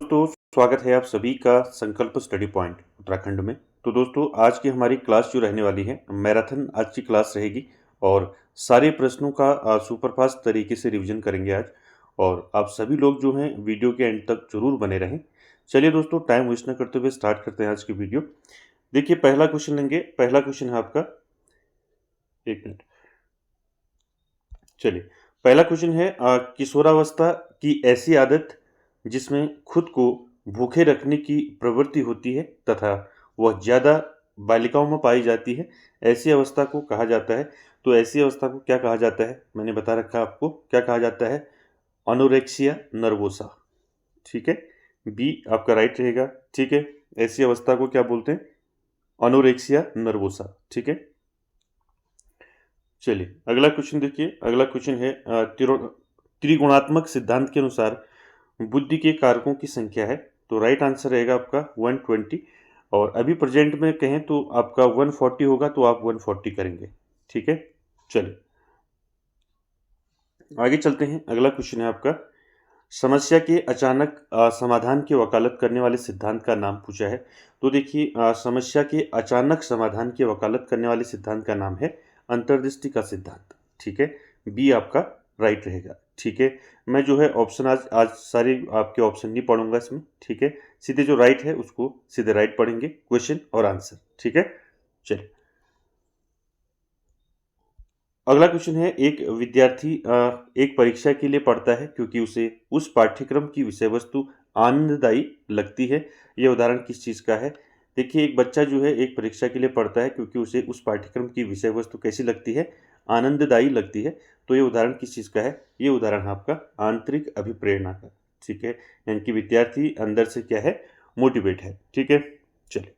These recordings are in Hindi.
दोस्तों, स्वागत है आप सभी का संकल्प स्टडी पॉइंट उत्तराखंड में। तो दोस्तों, आज की हमारी क्लास जो रहने वाली है मैराथन आज की क्लास रहेगी और सारे प्रश्नों का सुपरफास्ट तरीके से रिवीजन करेंगे आज। और आप सभी लोग जो हैं वीडियो के एंड तक जरूर बने रहें। चलिए दोस्तों, टाइम वेस्ट न करते हुए स्टार्ट करते हैं आज की वीडियो। देखिए, पहला क्वेश्चन लेंगे। पहला क्वेश्चन है आपका, एक मिनट। चलिए, पहला क्वेश्चन है किशोरावस्था की ऐसी आदत जिसमें खुद को भूखे रखने की प्रवृत्ति होती है तथा वह ज़्यादा बालिकाओं में पाई जाती है, ऐसी अवस्था को कहा जाता है। तो ऐसी अवस्था को क्या कहा जाता है, मैंने बता रखा है आपको, क्या कहा जाता है? अनोरेक्सिया नर्वोसा। ठीक है, बी आपका राइट रहेगा। ठीक है, ऐसी अवस्था को क्या बोलते हैं? अनोरेक्सिया नर्वोसा। ठीक है, चलिए अगला क्वेश्चन देखिए। अगला क्वेश्चन है त्रिगुणात्मक सिद्धांत के अनुसार बुद्धि के कारकों की संख्या है। तो राइट आंसर रहेगा आपका 120। और अभी प्रेजेंट में कहें तो आपका 140 होगा, तो आप 140 करेंगे। ठीक है, चलिए आगे चलते हैं। अगला क्वेश्चन है आपका, समस्या के अचानक समाधान की वकालत करने वाले सिद्धांत का नाम पूछा है। तो देखिए, समस्या के अचानक समाधान की वकालत करने वाले सिद्धांत का नाम है अंतर्दृष्टि का सिद्धांत। ठीक है, बी आपका राइट रहेगा। ठीक है, मैं जो है ऑप्शन आज सारे आपके ऑप्शन नहीं पढ़ूंगा इसमें। ठीक है, सीधे जो राइट है उसको सीधे राइट पढ़ेंगे, क्वेश्चन और आंसर। ठीक है, चलिए अगला क्वेश्चन है, एक विद्यार्थी एक परीक्षा के लिए पढ़ता है क्योंकि उसे उस पाठ्यक्रम की विषय वस्तु आनंददायी लगती है। यह उदाहरण किस चीज़ का है? देखिए, एक बच्चा जो है एक परीक्षा के लिए पढ़ता है क्योंकि उसे उस पाठ्यक्रम की विषय वस्तु कैसी लगती है? आनंददायी लगती है। तो ये उदाहरण किस चीज़ का है? ये उदाहरण है आपका आंतरिक अभिप्रेरणा का। ठीक है, यानी कि विद्यार्थी अंदर से क्या है? मोटिवेट है। ठीक है, चलिए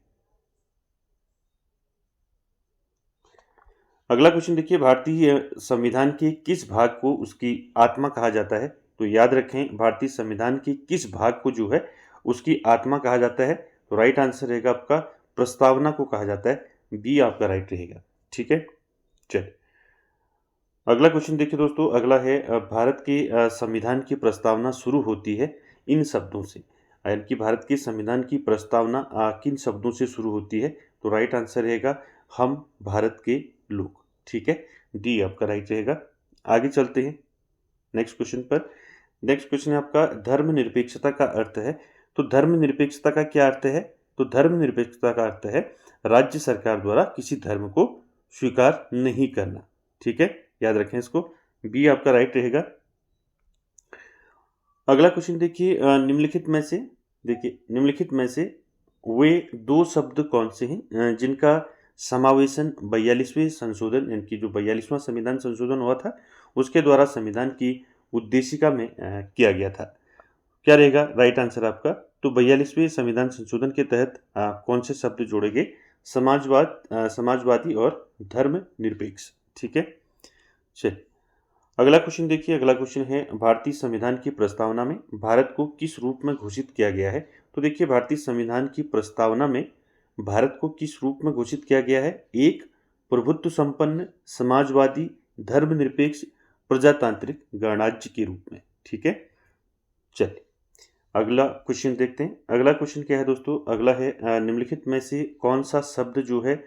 अगला क्वेश्चन देखिए, भारतीय संविधान के किस भाग को उसकी आत्मा कहा जाता है? तो याद रखें, भारतीय संविधान के किस भाग को जो है उसकी आत्मा कहा जाता है? तो राइट आंसर रहेगा आपका प्रस्तावना को कहा जाता है। बी आपका राइट रहेगा। ठीक है, चलिए अगला क्वेश्चन देखिए दोस्तों। अगला है, भारत के संविधान की प्रस्तावना शुरू होती है इन शब्दों से। यानी कि भारत के संविधान की प्रस्तावना किन शब्दों से शुरू होती है? तो राइट आंसर रहेगा हम भारत के लोग। ठीक है, डी आपका राइट रहेगा। आगे चलते हैं नेक्स्ट क्वेश्चन पर। नेक्स्ट क्वेश्चन है आपका, धर्मनिरपेक्षता का अर्थ है। तो धर्मनिरपेक्षता का क्या अर्थ है? तो धर्मनिरपेक्षता का अर्थ है राज्य सरकार द्वारा किसी धर्म को स्वीकार नहीं करना। ठीक है, याद रखें इसको। बी आपका राइट रहेगा। अगला क्वेश्चन देखिए, निम्नलिखित में से वे दो शब्द कौन से हैं जिनका समावेशन 42वें संशोधन, यानी कि जो 42वां संविधान संशोधन हुआ था उसके द्वारा संविधान की उद्देशिका में किया गया था? क्या रहेगा राइट आंसर आपका? तो 42वें संविधान संशोधन के तहत कौन से शब्द जोड़े गए? समाजवादी और धर्मनिरपेक्ष। ठीक है, चलिए अगला क्वेश्चन देखिए। अगला क्वेश्चन है, भारतीय संविधान की प्रस्तावना में भारत को किस रूप में घोषित किया गया है? तो देखिए, भारतीय संविधान की प्रस्तावना में भारत को किस रूप में घोषित किया गया है? एक प्रभुत्व संपन्न, समाजवादी, धर्मनिरपेक्ष, प्रजातांत्रिक गणराज्य के रूप में। ठीक है, चलिए अगला क्वेश्चन देखते हैं। अगला क्वेश्चन क्या है दोस्तों? अगला है, निम्नलिखित में से कौन सा शब्द जो है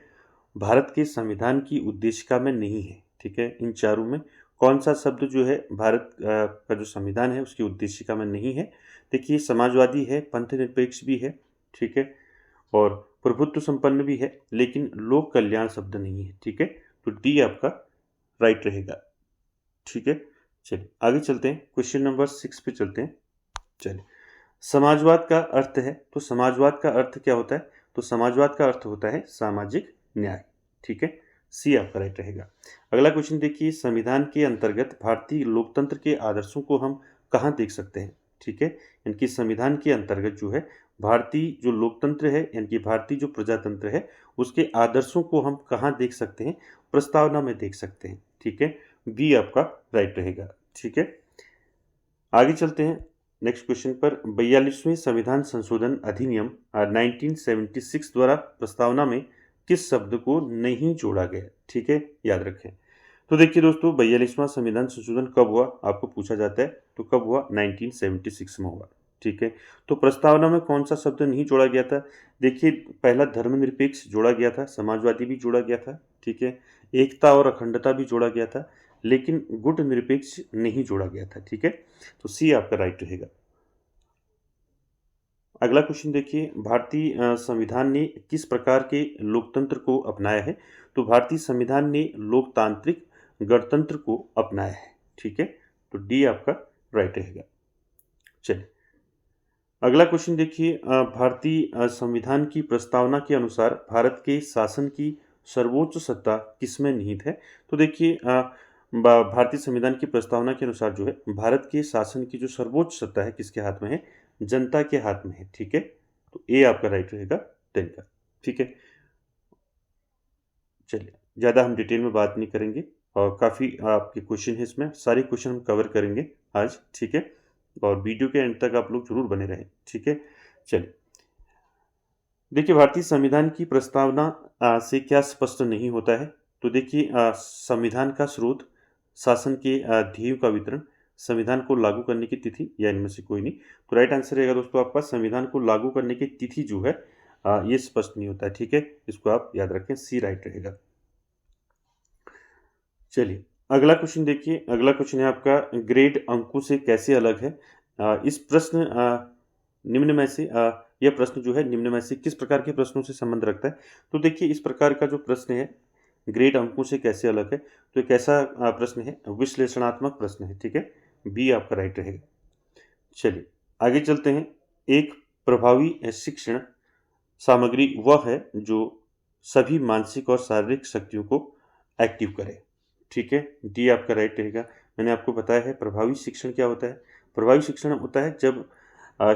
भारत के संविधान की उद्देशिका में नहीं है? ठीक है, इन चारों में कौन सा शब्द जो है भारत का जो संविधान है उसकी उद्देशिका में नहीं है? देखिए, समाजवादी है, पंथनिरपेक्ष भी है, ठीक है, और प्रभुत्व संपन्न भी है, लेकिन लोक कल्याण शब्द नहीं है। ठीक है, तो डी आपका राइट रहेगा। ठीक है, चलिए आगे चलते हैं, क्वेश्चन नंबर 6 पे चलते हैं। चलिए, समाजवाद का अर्थ है। तो समाजवाद का अर्थ क्या होता है? तो समाजवाद का अर्थ होता है सामाजिक न्याय। ठीक है, सी आपका राइट रहेगा। अगला क्वेश्चन देखिए, संविधान के अंतर्गत भारतीय लोकतंत्र के आदर्शों को हम कहाँ देख सकते हैं? ठीक है, इनकी संविधान के अंतर्गत जो है भारतीय जो लोकतंत्र है, यानी कि भारतीय जो प्रजातंत्र है, उसके आदर्शों को हम कहाँ देख सकते हैं? प्रस्तावना में देख सकते हैं। ठीक है, बी आपका राइट रहेगा। ठीक है, आगे चलते हैं नेक्स्ट क्वेश्चन पर। 42वें संविधान संशोधन अधिनियम 1976 द्वारा प्रस्तावना में किस शब्द को नहीं जोड़ा गया? ठीक है, याद रखें। तो देखिए दोस्तों, 42वां संविधान संशोधन कब हुआ आपको पूछा जाता है, तो कब हुआ? 1976 में हुआ। ठीक है। तो प्रस्तावना में कौन सा शब्द नहीं जोड़ा गया था? देखिए, पहला धर्मनिरपेक्ष जोड़ा गया था, समाजवादी भी जोड़ा गया था, ठीक है। एकता और अखंडता भी जोड़ा गया था, लेकिन गुट निरपेक्ष नहीं जोड़ा गया था, ठीक है। तो सी आपका राइट रहेगा। अगला क्वेश्चन देखिए, भारतीय संविधान ने किस प्रकार के लोकतंत्र को अपनाया है? तो भारतीय संविधान ने लोकतांत्रिक गणतंत्र को अपनाया है, ठीक है। तो डी आपका राइट रहेगा। चलिए, अगला क्वेश्चन देखिए, भारतीय संविधान की प्रस्तावना के अनुसार भारत के शासन की सर्वोच्च सत्ता किसमें निहित है? तो देखिए, भारतीय संविधान की प्रस्तावना के अनुसार जो है, भारत के शासन की जो सर्वोच्च सत्ता है किसके हाथ में है? जनता के हाथ में है, ठीक है। तो ए आपका राइट रहेगा 10 का, ठीक है। चलिए, ज़्यादा हम डिटेल में बात नहीं करेंगे और काफ़ी आपके क्वेश्चन है इसमें, सारे क्वेश्चन हम कवर करेंगे आज, ठीक है। और वीडियो के एंड तक आप लोग जरूर बने रहें, ठीक है। चलिए, देखिए, भारतीय संविधान की प्रस्तावना से क्या स्पष्ट नहीं होता है? तो देखिए, संविधान का स्रोत, शासन के ध्येयों का वितरण, संविधान को लागू करने की तिथि, या इनमें से कोई नहीं। तो राइट आंसर रहेगा दोस्तों आपका संविधान को लागू करने की तिथि जो है ये स्पष्ट नहीं होता है, ठीक है। इसको आप याद रखें, सी राइट रहेगा। चलिए, अगला क्वेश्चन देखिए, अगला क्वेश्चन है आपका, ग्रेड अंकों से कैसे अलग है? इस प्रश्न निम्न में से यह प्रश्न जो है निम्न में से किस प्रकार के प्रश्नों से संबंध रखता है? तो देखिए, इस प्रकार का जो प्रश्न है, ग्रेड अंकों से कैसे अलग है, तो एक ऐसा प्रश्न है, विश्लेषणात्मक प्रश्न है, ठीक है। बी आपका राइट रहेगा। चलिए, आगे चलते हैं। एक प्रभावी शिक्षण सामग्री वह है जो सभी मानसिक और शारीरिक शक्तियों को एक्टिव करे, ठीक है। डी आपका राइट रहेगा। मैंने आपको बताया है प्रभावी शिक्षण क्या होता है। प्रभावी शिक्षण होता है जब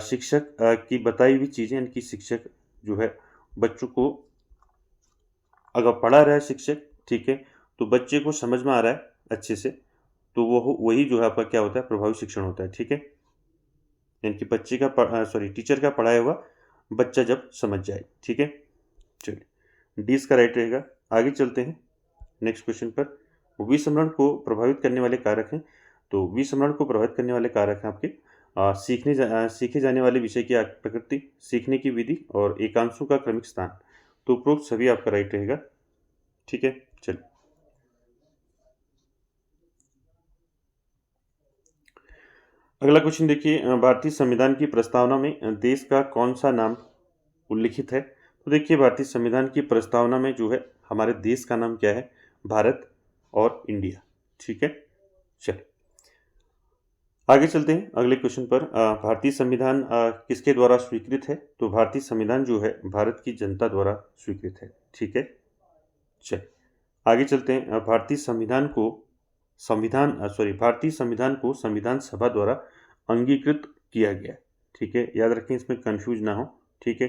शिक्षक की बताई हुई चीज़ें, यानी कि शिक्षक जो है बच्चों को, अगर पढ़ा रहा है शिक्षक, ठीक है, तो बच्चे को समझ में आ रहा है अच्छे से, तो वही जो है आपका क्या होता है, प्रभावी शिक्षण होता है, ठीक है। यानी कि बच्चे का टीचर का पढ़ाया हुआ बच्चा जब समझ जाए, ठीक है। चलिए, डी इसका राइट रहेगा। आगे चलते हैं नेक्स्ट क्वेश्चन पर। विसमरण को प्रभावित करने वाले कारक हैं। तो विसमरण को प्रभावित करने वाले कारक हैं आपके सीखे जाने वाले विषय की प्रकृति, सीखने की विधि और एकांशों का क्रमिक स्थान। तो उपरोक्त सभी आपका राइट रहेगा, ठीक है। चलिए, अगला क्वेश्चन देखिए, भारतीय संविधान की प्रस्तावना में देश का कौन सा नाम उल्लिखित है? तो देखिए, भारतीय संविधान की प्रस्तावना में जो है हमारे देश का नाम क्या है? भारत और इंडिया, ठीक है। चलिए, आगे चलते हैं अगले क्वेश्चन पर। भारतीय संविधान किसके द्वारा स्वीकृत है? तो भारतीय संविधान जो है भारत की जनता द्वारा स्वीकृत है, ठीक है। चलिए, आगे चलते हैं। भारतीय संविधान को संविधान सभा द्वारा अंगीकृत किया गया, ठीक है। याद रखें, इसमें कंफ्यूज ना हो, ठीक है।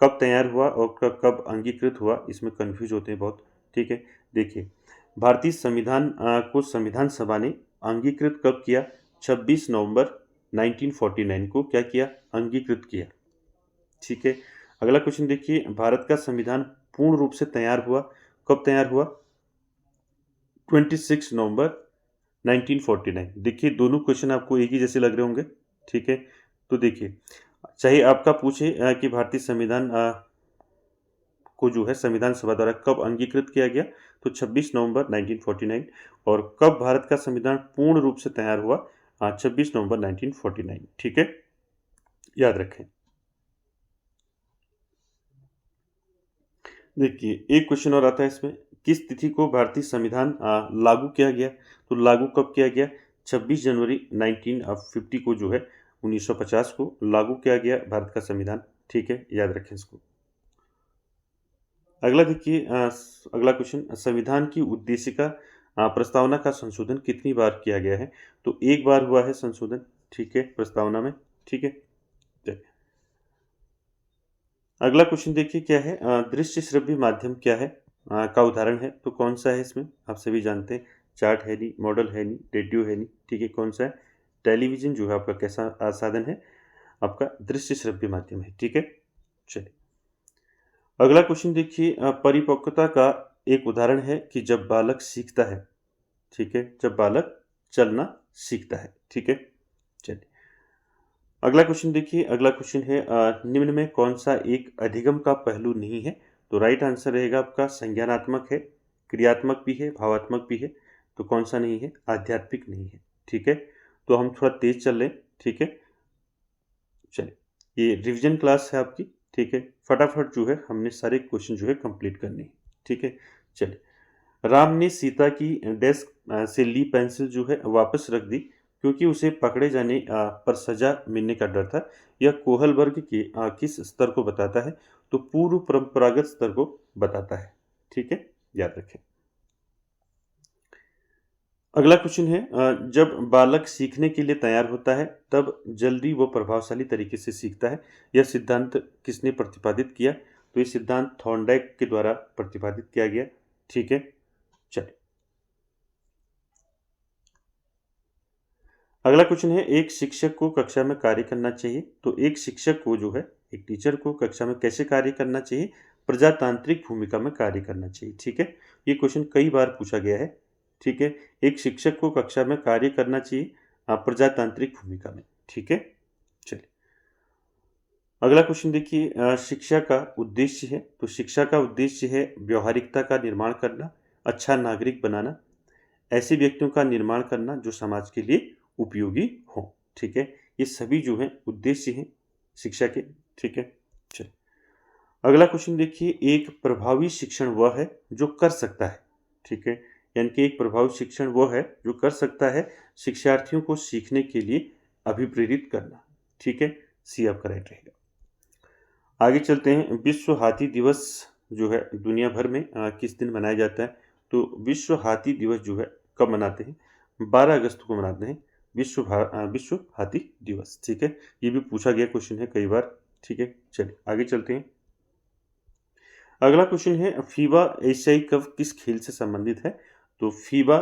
कब तैयार हुआ और कब अंगीकृत हुआ, इसमें कंफ्यूज होते हैं बहुत, ठीक है। देखिए, भारतीय संविधान को संविधान सभा ने अंगीकृत कब किया? 26 नवंबर 1949 को क्या किया? अंगीकृत किया, ठीक है। अगला क्वेश्चन देखिए, भारत का संविधान पूर्ण रूप से तैयार हुआ, कब तैयार हुआ? 26 नवंबर 1949। देखिए, दोनों क्वेश्चन आपको एक ही जैसे लग रहे होंगे, ठीक है। तो देखिए, चाहे आपका पूछे कि भारतीय संविधान को जो है संविधान सभा द्वारा कब अंगीकृत किया गया, तो 26 नवंबर 1949। और कब भारत का संविधान पूर्ण रूप से तैयार हुआ? 26 नवंबर 1949, ठीक है। याद रखें। देखिए, एक क्वेश्चन और आता है इसमें, किस तिथि को भारतीय संविधान लागू किया गया? तो लागू कब किया गया? 26 जनवरी 1950 को जो है 1950 को लागू किया गया भारत का संविधान, ठीक है। याद रखें इसको। अगला देखिए, अगला क्वेश्चन, संविधान की उद्देशिका प्रस्तावना का संशोधन कितनी बार किया गया है? तो एक बार हुआ है संशोधन, ठीक है, प्रस्तावना में, ठीक है। चलिए, अगला क्वेश्चन देखिए क्या है, दृश्य श्रव्य माध्यम क्या है का उदाहरण है। तो कौन सा है इसमें? आप सभी जानते हैं, चार्ट है नहीं, मॉडल है नहीं, रेडियो है नहीं, ठीक है। कौन सा है? टेलीविजन जो है आपका कैसा साधन है? आपका दृश्य श्रव्य माध्यम है, ठीक है। चलिए, अगला क्वेश्चन देखिए, परिपक्वता का एक उदाहरण है कि जब बालक सीखता है, ठीक है, जब बालक चलना सीखता है, ठीक है। चलिए, अगला क्वेश्चन देखिए, अगला क्वेश्चन है निम्न में कौन सा एक अधिगम का पहलू नहीं है? तो राइट आंसर रहेगा आपका संज्ञानात्मक है, क्रियात्मक भी है, भावात्मक भी है। तो कौन सा नहीं है? आध्यात्मिक नहीं है। ठीक है, तो हम थोड़ा तेज चल रहे हैं। ठीक है, चलिए ये रिवीजन क्लास है आपकी। ठीक है, फटाफट जो है हमने सारे क्वेश्चन जो है कंप्लीट करने हैं। ठीक है, चलिए। राम ने सीता की डेस्क से ली पेंसिल जो है वापस रख दी क्योंकि उसे पकड़े जाने पर सजा मिलने का डर था। यह कोहल वर्ग के किस स्तर को बताता है? तो पूर्व परंपरागत स्तर को बताता है। ठीक है, याद रखें। अगला क्वेश्चन है जब बालक सीखने के लिए तैयार होता है तब जल्दी व प्रभावशाली तरीके से सीखता है। यह सिद्धांत किसने प्रतिपादित किया? तो ये सिद्धांत थॉर्नडाइक के द्वारा प्रतिपादित किया गया। ठीक है, चलिए। अगला क्वेश्चन है एक शिक्षक को कक्षा में कार्य करना चाहिए। तो एक शिक्षक को जो है, एक टीचर को कक्षा में कैसे कार्य करना चाहिए? प्रजातांत्रिक भूमिका में कार्य करना चाहिए। ठीक है, ये क्वेश्चन कई बार पूछा गया है। ठीक है, एक शिक्षक को कक्षा में कार्य करना चाहिए प्रजातांत्रिक भूमिका में। ठीक है, चलिए। अगला क्वेश्चन देखिए, शिक्षा का उद्देश्य है। तो शिक्षा का उद्देश्य है व्यवहारिकता का निर्माण करना, अच्छा नागरिक बनाना, ऐसे व्यक्तियों का निर्माण करना जो समाज के लिए उपयोगी हों। ठीक है, ये सभी जो हैं उद्देश्य हैं शिक्षा के। ठीक है, चलिए। अगला क्वेश्चन देखिए, एक प्रभावी शिक्षण वह है जो कर सकता है। ठीक है, यानी कि एक प्रभावी शिक्षण वह है जो कर सकता है शिक्षार्थियों को सीखने के लिए अभिप्रेरित करना। ठीक है, सी आपका राइट रहेगा। आगे चलते हैं, विश्व हाथी दिवस जो है दुनिया भर में किस दिन मनाया जाता है? तो विश्व हाथी दिवस जो है कब मनाते हैं? 12 अगस्त को मनाते हैं विश्व हाथी दिवस। ठीक है, ये भी पूछा गया क्वेश्चन है कई बार। ठीक है, चलिए आगे चलते हैं। अगला क्वेश्चन है फीबा एशियाई कप किस खेल से संबंधित है? तो फीबा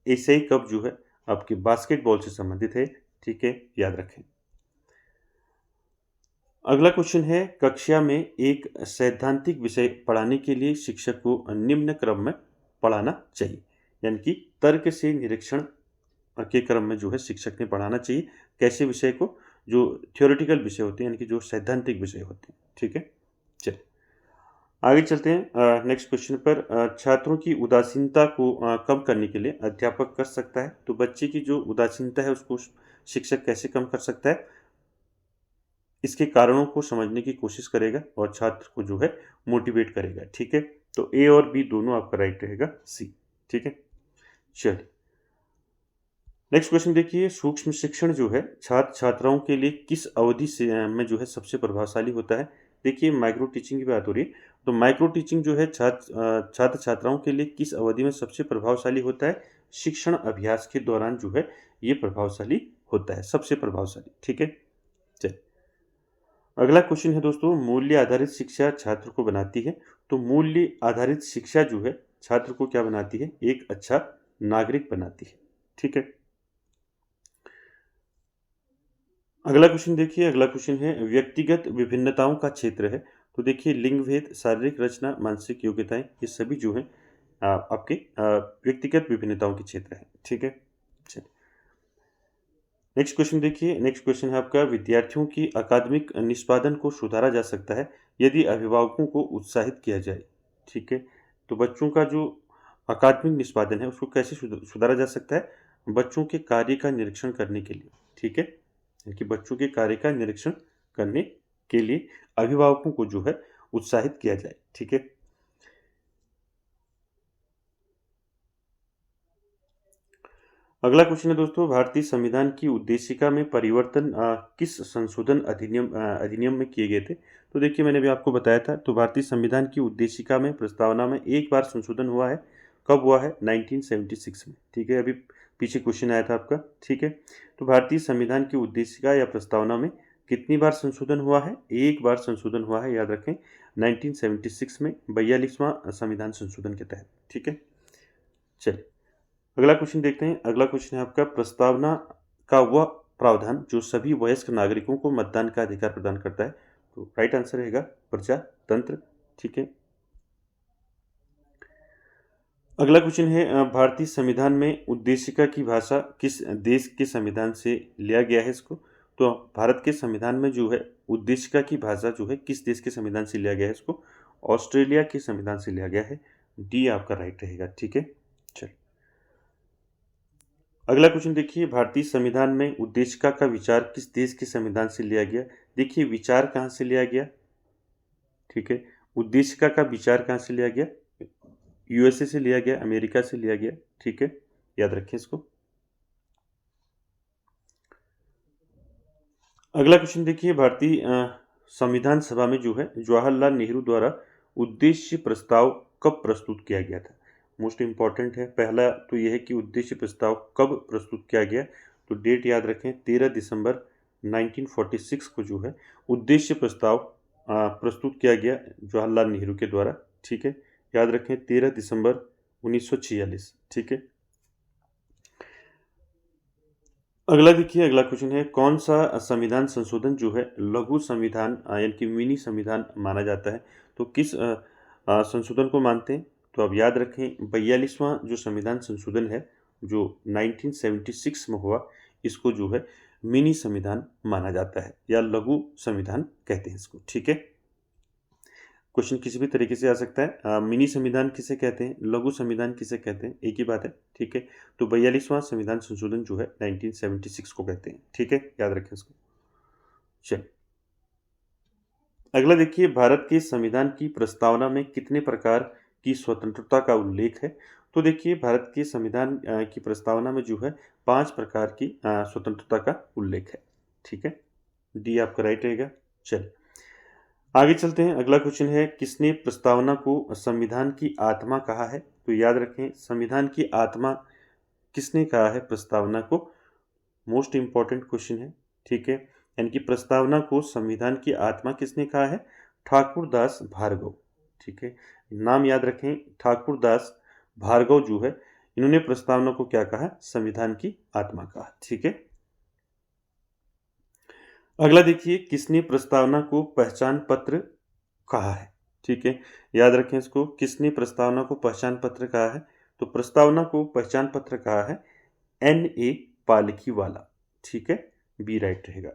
एशियाई कप जो है आपके बास्केटबॉल से संबंधित है। ठीक है, याद रखें। अगला क्वेश्चन है कक्षा में एक सैद्धांतिक विषय पढ़ाने के लिए शिक्षक को निम्न क्रम में पढ़ाना चाहिए। यानी कि तर्क से निरीक्षण के क्रम में जो है शिक्षक ने पढ़ाना चाहिए। कैसे विषय को? जो थियोरेटिकल विषय होते हैं, यानी कि जो सैद्धांतिक विषय होते हैं। ठीक है, चलिए आगे चलते हैं नेक्स्ट क्वेश्चन पर। छात्रों की उदासीनता को कम करने के लिए अध्यापक कर सकता है। तो बच्चे की जो उदासीनता है उसको शिक्षक कैसे कम कर सकता है? इसके कारणों को समझने की कोशिश करेगा और छात्र को जो है मोटिवेट करेगा। ठीक है, तो ए और बी दोनों आपका राइट रहेगा, सी। ठीक है, चलिए नेक्स्ट क्वेश्चन देखिए, सूक्ष्म शिक्षण जो है छात्र छात्राओं के लिए किस अवधि से में जो है सबसे प्रभावशाली होता है? देखिए माइक्रो टीचिंग की बात हो रही है। तो माइक्रो टीचिंग जो है छात्र छात्राओं के लिए किस अवधि में सबसे प्रभावशाली होता है? शिक्षण अभ्यास के दौरान जो है ये प्रभावशाली होता है, सबसे प्रभावशाली। ठीक है, चलिए अगला क्वेश्चन है दोस्तों, मूल्य आधारित शिक्षा छात्र को बनाती है। तो मूल्य आधारित शिक्षा जो है छात्र को क्या बनाती है? एक अच्छा नागरिक बनाती है। ठीक है, अगला क्वेश्चन देखिए, अगला क्वेश्चन है व्यक्तिगत विभिन्नताओं का क्षेत्र है। तो देखिए लिंग भेद, शारीरिक रचना, मानसिक योग्यताएं, ये सभी जो हैं आपके व्यक्तिगत विभिन्नताओं के क्षेत्र हैं। ठीक है, चलिए नेक्स्ट क्वेश्चन देखिए, नेक्स्ट क्वेश्चन है आपका विद्यार्थियों की अकादमिक निष्पादन को सुधारा जा सकता है यदि अभिभावकों को उत्साहित किया जाए। ठीक है, तो बच्चों का जो अकादमिक निष्पादन है उसको कैसे सुधारा जा सकता है? बच्चों के कार्य का निरीक्षण करने के लिए। ठीक है, कि बच्चों के कार्य का निरीक्षण करने के लिए अभिभावकों को जो है उत्साहित किया जाए। ठीक है, अगला क्वेश्चन है दोस्तों, भारतीय संविधान की उद्देशिका में परिवर्तन किस संशोधन अधिनियम में किए गए थे? तो देखिए मैंने भी आपको बताया था। तो भारतीय संविधान की उद्देशिका में प्रस्तावना में एक बार संशोधन हुआ है। कब हुआ है? 1976 में। ठीक है, अभी पीछे क्वेश्चन आया था आपका। ठीक है, तो भारतीय संविधान की उद्देशिका या प्रस्तावना में कितनी बार संशोधन हुआ है? एक बार संशोधन हुआ है, याद रखें 1976 में 42वां संविधान संशोधन के तहत। ठीक है, चलिए अगला क्वेश्चन देखते हैं। अगला क्वेश्चन है आपका प्रस्तावना का वह प्रावधान जो सभी वयस्क नागरिकों को मतदान का अधिकार प्रदान करता है। तो राइट आंसर रहेगा प्रजातंत्र। ठीक है, अगला क्वेश्चन है भारतीय संविधान में उद्देशिका की भाषा किस देश के संविधान से लिया गया है इसको? तो भारत के संविधान में जो है उद्देशिका की भाषा जो है किस देश के संविधान से लिया गया है? इसको ऑस्ट्रेलिया के संविधान से लिया गया है। डी आपका राइट रहेगा। ठीक है, चलिए अगला क्वेश्चन देखिए, भारतीय संविधान में उद्देशिका का विचार किस देश के संविधान से लिया गया? देखिए विचार कहाँ से लिया गया? ठीक है, उद्देशिका का विचार कहाँ से लिया गया? यूएसए से लिया गया, अमेरिका से लिया गया। ठीक है, याद रखें इसको। अगला क्वेश्चन देखिए, भारतीय संविधान सभा में जो है जवाहरलाल नेहरू द्वारा उद्देश्य प्रस्ताव कब प्रस्तुत किया गया था? मोस्ट इंपॉर्टेंट है। पहला तो यह है कि उद्देश्य प्रस्ताव कब प्रस्तुत किया गया, तो डेट याद रखें 13 दिसंबर 1946 को जो है उद्देश्य प्रस्ताव प्रस्तुत किया गया जवाहरलाल नेहरू के द्वारा। ठीक है, याद रखें 13 दिसंबर 1946। ठीक है, अगला देखिए, अगला क्वेश्चन है कौन सा संविधान संशोधन जो है लघु संविधान यानी कि मिनी संविधान माना जाता है? तो किस संशोधन को मानते हैं? तो अब याद रखें 42वां जो संविधान संशोधन है जो 1976 में हुआ, इसको जो है मिनी संविधान माना जाता है या लघु संविधान कहते हैं इसको। ठीक है, क्वेश्चन किसी भी तरीके से आ सकता है। मिनी संविधान किसे कहते हैं, लघु संविधान किसे कहते हैं, एक ही बात है। ठीक है, तो 42वां संविधान संशोधन जो है 1976 को कहते हैं। ठीक है, याद रखें इसको। चलिए अगला देखिए, भारत के संविधान की प्रस्तावना में कितने प्रकार की स्वतंत्रता का उल्लेख है? तो देखिए भारत के संविधान की प्रस्तावना में जो है 5 प्रकार की स्वतंत्रता का उल्लेख है। ठीक है, डी आपका राइट रहेगा। चलिए आगे चलते हैं। अगला क्वेश्चन है किसने प्रस्तावना को संविधान की आत्मा कहा है? तो याद रखें संविधान की आत्मा किसने कहा है प्रस्तावना को? मोस्ट इंपॉर्टेंट क्वेश्चन है। ठीक है, यानी कि प्रस्तावना को संविधान की आत्मा किसने कहा है? ठाकुर दास भार्गव। ठीक है, नाम याद रखें, ठाकुर दास भार्गव जो है इन्होंने प्रस्तावना को क्या कहा? संविधान की आत्मा कहा। ठीक है, अगला देखिए किसने प्रस्तावना को पहचान पत्र कहा है? ठीक है, याद रखें इसको, किसने प्रस्तावना को पहचान पत्र कहा है? तो प्रस्तावना को पहचान पत्र कहा है N.A. पालखीवाला। ठीक है, बी राइट रहेगा।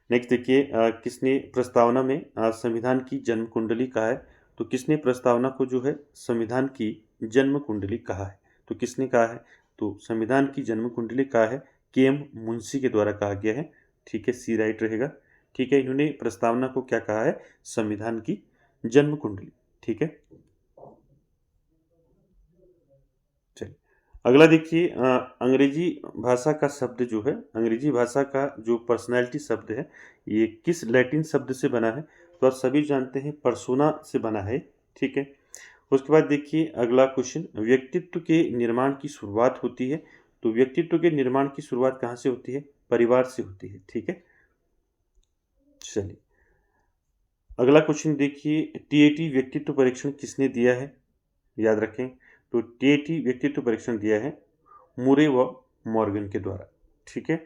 नेक्स्ट देखिए किसने प्रस्तावना में संविधान की जन्म कुंडली कहा है? तो किसने प्रस्तावना को जो है संविधान की जन्म कुंडली कहा है? तो किसने कहा है? तो संविधान की जन्म कुंडली कहा है के.एम. मुंशी के द्वारा कहा गया है। ठीक है, सी राइट रहेगा। ठीक है, इन्होंने प्रस्तावना को क्या कहा है? संविधान की जन्म कुंडली। ठीक है, चलिए अगला देखिए अंग्रेजी भाषा का शब्द जो है, अंग्रेजी भाषा का जो पर्सनैलिटी शब्द है ये किस लैटिन शब्द से बना है? तो आप सभी जानते हैं पर्सोना से बना है। ठीक है, उसके बाद देखिए अगला क्वेश्चन, व्यक्तित्व के निर्माण की शुरुआत होती है। तो व्यक्तित्व के निर्माण की शुरुआत कहाँ से होती है? परिवार से होती है। ठीक है, चलिए अगला क्वेश्चन देखिए, टीएटी व्यक्तित्व परीक्षण किसने दिया है? याद रखें, तो टीएटी व्यक्तित्व परीक्षण दिया है मुरे व मॉर्गन के द्वारा। ठीक है,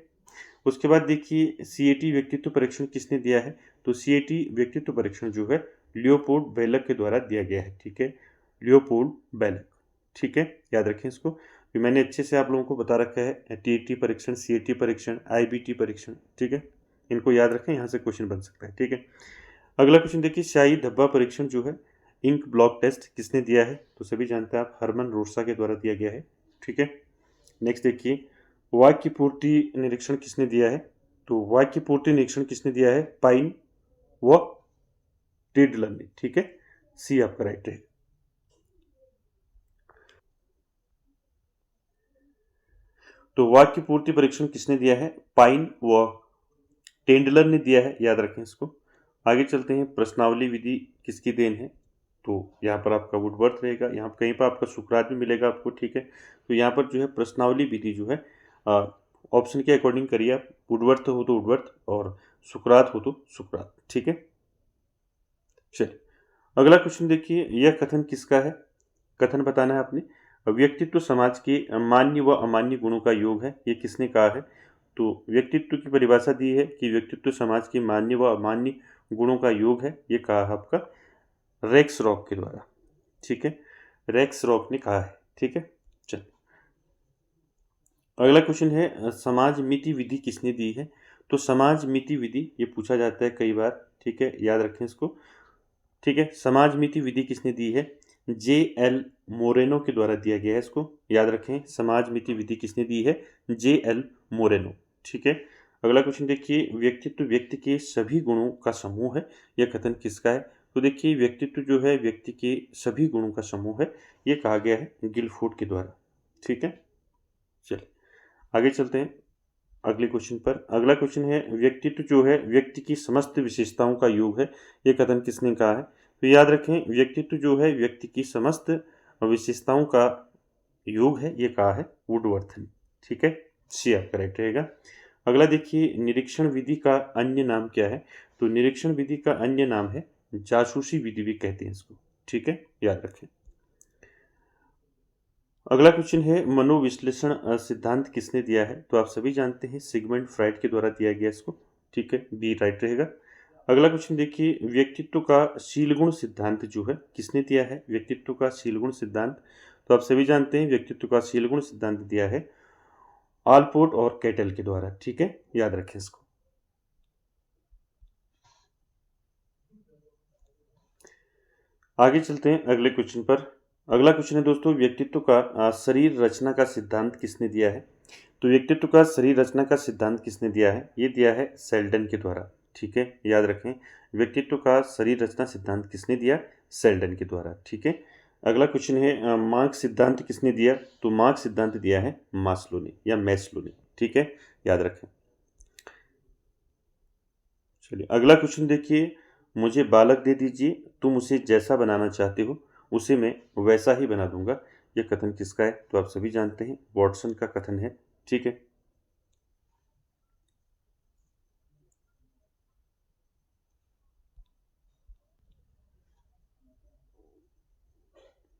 उसके बाद देखिए सीएटी व्यक्तित्व परीक्षण किसने दिया है? तो सीएटी व्यक्तित्व परीक्षण जो है लियोपोल्ड बेलक के द्वारा दिया गया है। ठीक है, लियोपोल्ड बेलक। ठीक है, याद रखें इसको, कि मैंने अच्छे से आप लोगों को बता रखा है टीएटी परीक्षण, सीएटी परीक्षण, आईबीटी परीक्षण। ठीक है, इनको याद रखें, यहाँ से क्वेश्चन बन सकता है। ठीक है, अगला क्वेश्चन देखिए, शाही धब्बा परीक्षण जो है इंक ब्लॉक टेस्ट किसने दिया है? तो सभी जानते हैं आप, हरमन रोसा के द्वारा दिया गया है। ठीक है, नेक्स्ट देखिए, वाक्य पूर्ति निरीक्षण किसने दिया है? तो वाक्य पूर्ति निरीक्षण किसने दिया है? पाइन व टेडलर ने। ठीक है, सी आपका राइट है। तो वाक्य पूर्ति परीक्षण किसने दिया है? पाइन व टेंडलर ने दिया है, याद रखें इसको। आगे चलते हैं, प्रश्नावली विधि किसकी देन है? तो यहाँ पर आपका वुडवर्थ रहेगा, यहाँ पर कहीं पर आपका सुकरात भी मिलेगा आपको। ठीक है, तो यहाँ पर जो है प्रश्नावली विधि जो है ऑप्शन के अकॉर्डिंग करिए आप, वुडवर्थ हो तो वुडवर्थ और सुकरात हो तो सुकरात। ठीक है, चलिए अगला क्वेश्चन देखिए, यह कथन किसका है? कथन बताना है आपने, व्यक्तित्व समाज के मान्य व अमान्य गुणों का योग है, ये किसने कहा है? तो व्यक्तित्व की परिभाषा दी है कि व्यक्तित्व समाज के मान्य व अमान्य गुणों का योग है, ये कहा है आपका रेक्स रॉक के द्वारा। ठीक है, रेक्स रॉक ने कहा है। ठीक है, चल अगला क्वेश्चन है समाज मिति विधि किसने दी है? तो समाज मिति विधि ये पूछा जाता है कई बार, ठीक है, याद रखें इसको, ठीक है। समाज मिति विधि किसने दी है? J.L. मोरेनो के द्वारा दिया गया है, इसको याद रखें। समाज मिति विधि किसने दी है? J.L. मोरेनो, ठीक है। अगला क्वेश्चन देखिए, व्यक्तित्व व्यक्ति के सभी गुणों का समूह है, यह कथन किसका है? तो देखिए, व्यक्तित्व जो है व्यक्ति के सभी गुणों का समूह है, ये कहा गया है गिलफोर्ड के द्वारा, ठीक है। चलिए आगे चलते हैं अगले क्वेश्चन पर। अगला क्वेश्चन है, व्यक्तित्व जो है व्यक्ति की समस्त विशेषताओं का योग है, ये कथन किसने कहा है? तो याद रखें, व्यक्तित्व जो है व्यक्ति की समस्त विशेषताओं का योग है, ये कहा है वुडवर्थ ने, ठीक है। सी आप करेक्ट रहेगा। अगला देखिए, निरीक्षण विधि का अन्य नाम क्या है? तो निरीक्षण विधि का अन्य नाम है जासूसी विधि भी कहते हैं इसको, ठीक है, याद रखें। अगला क्वेश्चन है, मनोविश्लेषण सिद्धांत किसने दिया है? तो आप सभी जानते हैं सिगमंड फ्राइड के द्वारा दिया गया इसको, ठीक है, बी राइट रहेगा। अगला क्वेश्चन देखिए, व्यक्तित्व का शीलगुण सिद्धांत जो है किसने दिया है? व्यक्तित्व का शीलगुण सिद्धांत, तो आप सभी जानते हैं व्यक्तित्व का शीलगुण सिद्धांत दिया है आलपोर्ट और कैटल के द्वारा, ठीक है, याद रखें इसको। आगे चलते हैं अगले क्वेश्चन पर। अगला क्वेश्चन है दोस्तों, व्यक्तित्व का शरीर रचना का सिद्धांत किसने दिया है? तो व्यक्तित्व का शरीर रचना का सिद्धांत किसने दिया है? ये दिया है सेल्डन के द्वारा, ठीक है, याद रखें। व्यक्तित्व का शरीर रचना सिद्धांत किसने दिया? सेल्डन के द्वारा, ठीक है। अगला क्वेश्चन है, मार्क्स सिद्धांत किसने दिया? तो मार्क्स सिद्धांत दिया है मास्लो ने या मैस्लो ने, ठीक है, याद रखें। चलिए अगला क्वेश्चन देखिए, मुझे बालक दे दीजिए, तुम उसे जैसा बनाना चाहते हो उसे मैं वैसा ही बना दूंगा, यह कथन किसका है? तो आप सभी जानते हैं वॉटसन का कथन है, ठीक है।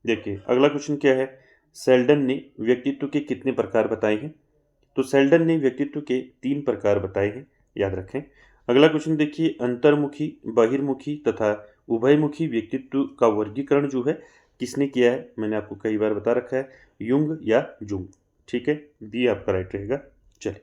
देखिए अगला क्वेश्चन क्या है, सेल्डन ने व्यक्तित्व के कितने प्रकार बताए हैं? तो सेल्डन ने व्यक्तित्व के 3 प्रकार बताए हैं, याद रखें। अगला क्वेश्चन देखिए, अंतर्मुखी, बहिर्मुखी तथा उभयमुखी व्यक्तित्व का वर्गीकरण जो है किसने किया है? मैंने आपको कई बार बता रखा है, युंग या जुंग, ठीक है, बी आपका राइट रहेगा। चलिए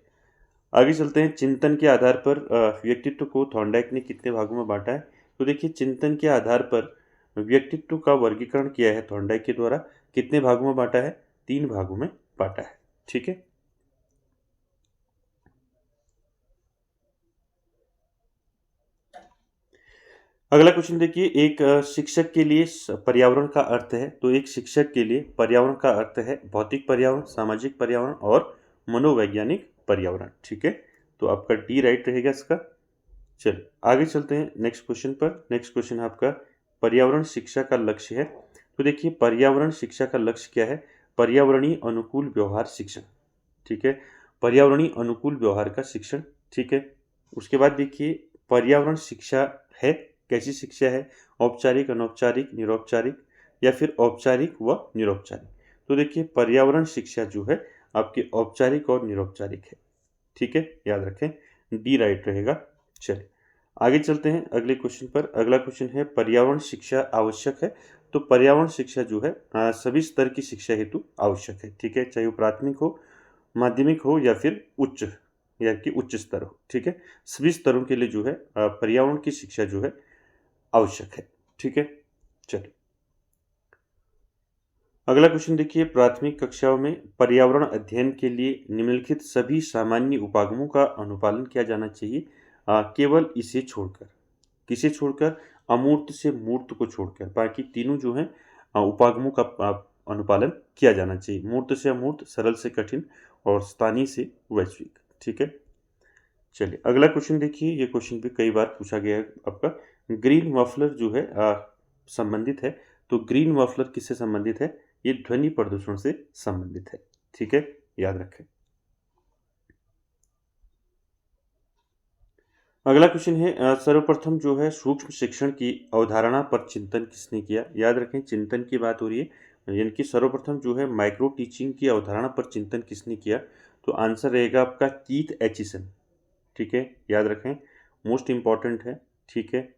आगे चलते हैं, चिंतन के आधार पर व्यक्तित्व को थॉर्नडाइक ने कितने भागों में बांटा है? तो देखिए, चिंतन के आधार पर व्यक्तित्व का वर्गीकरण किया है थॉर्नडाइक के द्वारा, कितने भागों में बांटा है? 3 भागों में बांटा है, ठीक है। अगला क्वेश्चन देखिए, एक शिक्षक के लिए पर्यावरण का अर्थ है, तो एक शिक्षक के लिए पर्यावरण का अर्थ है भौतिक पर्यावरण, सामाजिक पर्यावरण और मनोवैज्ञानिक पर्यावरण, ठीक है। तो आपका डी राइट रहेगा इसका। चलिए आगे चलते हैं नेक्स्ट क्वेश्चन पर। नेक्स्ट क्वेश्चन आपका, पर्यावरण शिक्षा का लक्ष्य है। तो देखिए, पर्यावरण शिक्षा का लक्ष्य क्या है? पर्यावरणीय अनुकूल व्यवहार शिक्षण, ठीक है, पर्यावरणीय अनुकूल व्यवहार का शिक्षण, ठीक है। उसके बाद देखिए, पर्यावरण शिक्षा है, कैसी शिक्षा है? औपचारिक, अनौपचारिक, निरौपचारिक या फिर औपचारिक व निरौपचारिक? तो देखिए, पर्यावरण शिक्षा जो है आपकी औपचारिक और निरौपचारिक है, ठीक है, याद रखें, डी राइट रहेगा। चलिए आगे चलते हैं अगले क्वेश्चन पर। अगला क्वेश्चन है, पर्यावरण शिक्षा आवश्यक है। तो पर्यावरण शिक्षा जो है सभी स्तर की शिक्षा हेतु आवश्यक है, ठीक है, चाहे वो प्राथमिक हो, माध्यमिक हो या फिर उच्च या कि उच्च स्तर हो, ठीक है, सभी स्तरों के लिए जो है पर्यावरण की शिक्षा जो है आवश्यक है, ठीक है। चलिए अगला क्वेश्चन देखिए, प्राथमिक कक्षाओं में पर्यावरण अध्ययन के लिए निम्नलिखित सभी सामान्य उपागमों का अनुपालन किया जाना चाहिए, केवल इसे छोड़कर। किसे छोड़कर? अमूर्त से मूर्त को छोड़कर बाकी तीनों जो हैं उपागमों का अनुपालन किया जाना चाहिए। मूर्त से अमूर्त, सरल से कठिन और स्थानीय से वैश्विक, ठीक है। चलिए अगला क्वेश्चन देखिए, ये क्वेश्चन भी कई बार पूछा गया है आपका, ग्रीन मफलर जो है संबंधित है। तो ग्रीन मफलर किससे संबंधित है? ये ध्वनि प्रदूषण से संबंधित है, ठीक है, याद रखें। अगला क्वेश्चन है, सर्वप्रथम जो है सूक्ष्म शिक्षण की अवधारणा पर चिंतन किसने किया? याद रखें, चिंतन की बात हो रही है, यानी कि सर्वप्रथम जो है माइक्रो टीचिंग की अवधारणा पर चिंतन किसने किया? तो आंसर रहेगा आपका कीथ एचिसन, ठीक है, याद रखें, मोस्ट इंपॉर्टेंट है, ठीक है।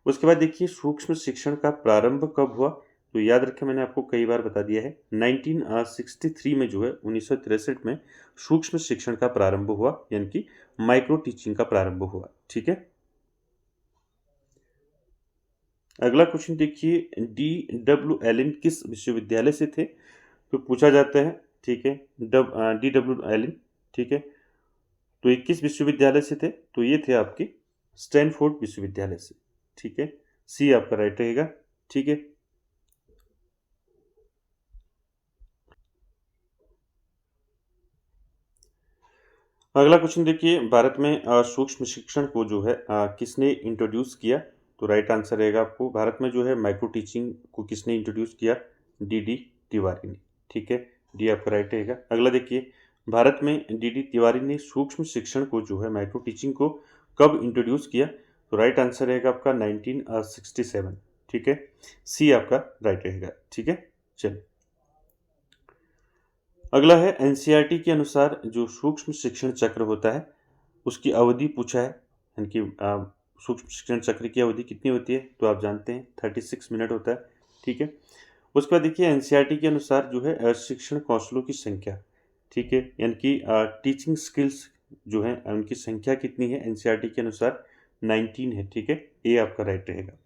उसके बाद देखिए, सूक्ष्म शिक्षण का प्रारंभ कब हुआ? तो याद रखें, मैंने आपको कई बार बता दिया है, 1963 में जो है 1963 में सूक्ष्म शिक्षण का प्रारंभ हुआ, यानी कि माइक्रो टीचिंग का प्रारंभ हुआ। ठीक है, अगला क्वेश्चन देखिए, D.W. एलिन किस विश्वविद्यालय से थे? तो पूछा जाता है। ठीक है, D.W. एलिन। ठीक है, तो ये किस विश्वविद्यालय से थे? तो ये थे आपके स्टैनफोर्ड विश्वविद्यालय से। ठीक है, सी आपका राइट रहेगा। ठीक है, अगला क्वेश्चन देखिए, भारत में सूक्ष्म शिक्षण को जो है किसने इंट्रोड्यूस किया? तो राइट आंसर रहेगा आपको, भारत में जो है माइक्रो टीचिंग को किसने इंट्रोड्यूस किया? डी तिवारी ने। ठीक है, डी आपका राइट रहेगा। अगला देखिए, भारत में डी तिवारी ने सूक्ष्म शिक्षण को जो है माइक्रो टीचिंग को कब इंट्रोड्यूस किया? तो राइट आंसर रहेगा आपका 1967। ठीक है, सी आपका राइट रहेगा। ठीक है, चलिए अगला है, एनसीईआरटी के अनुसार जो सूक्ष्म शिक्षण चक्र होता है उसकी अवधि पूछा है, यानी कि सूक्ष्म शिक्षण चक्र की अवधि कितनी होती है? तो आप जानते हैं 36 मिनट होता है। ठीक है, उसके बाद देखिए, एनसीईआरटी के अनुसार जो है शिक्षण कौशलों की संख्या, ठीक है, यानी कि टीचिंग स्किल्स जो है उनकी संख्या कितनी है? एनसीईआरटी के अनुसार 19 है। ठीक है, ये आपका राइट रहेगा।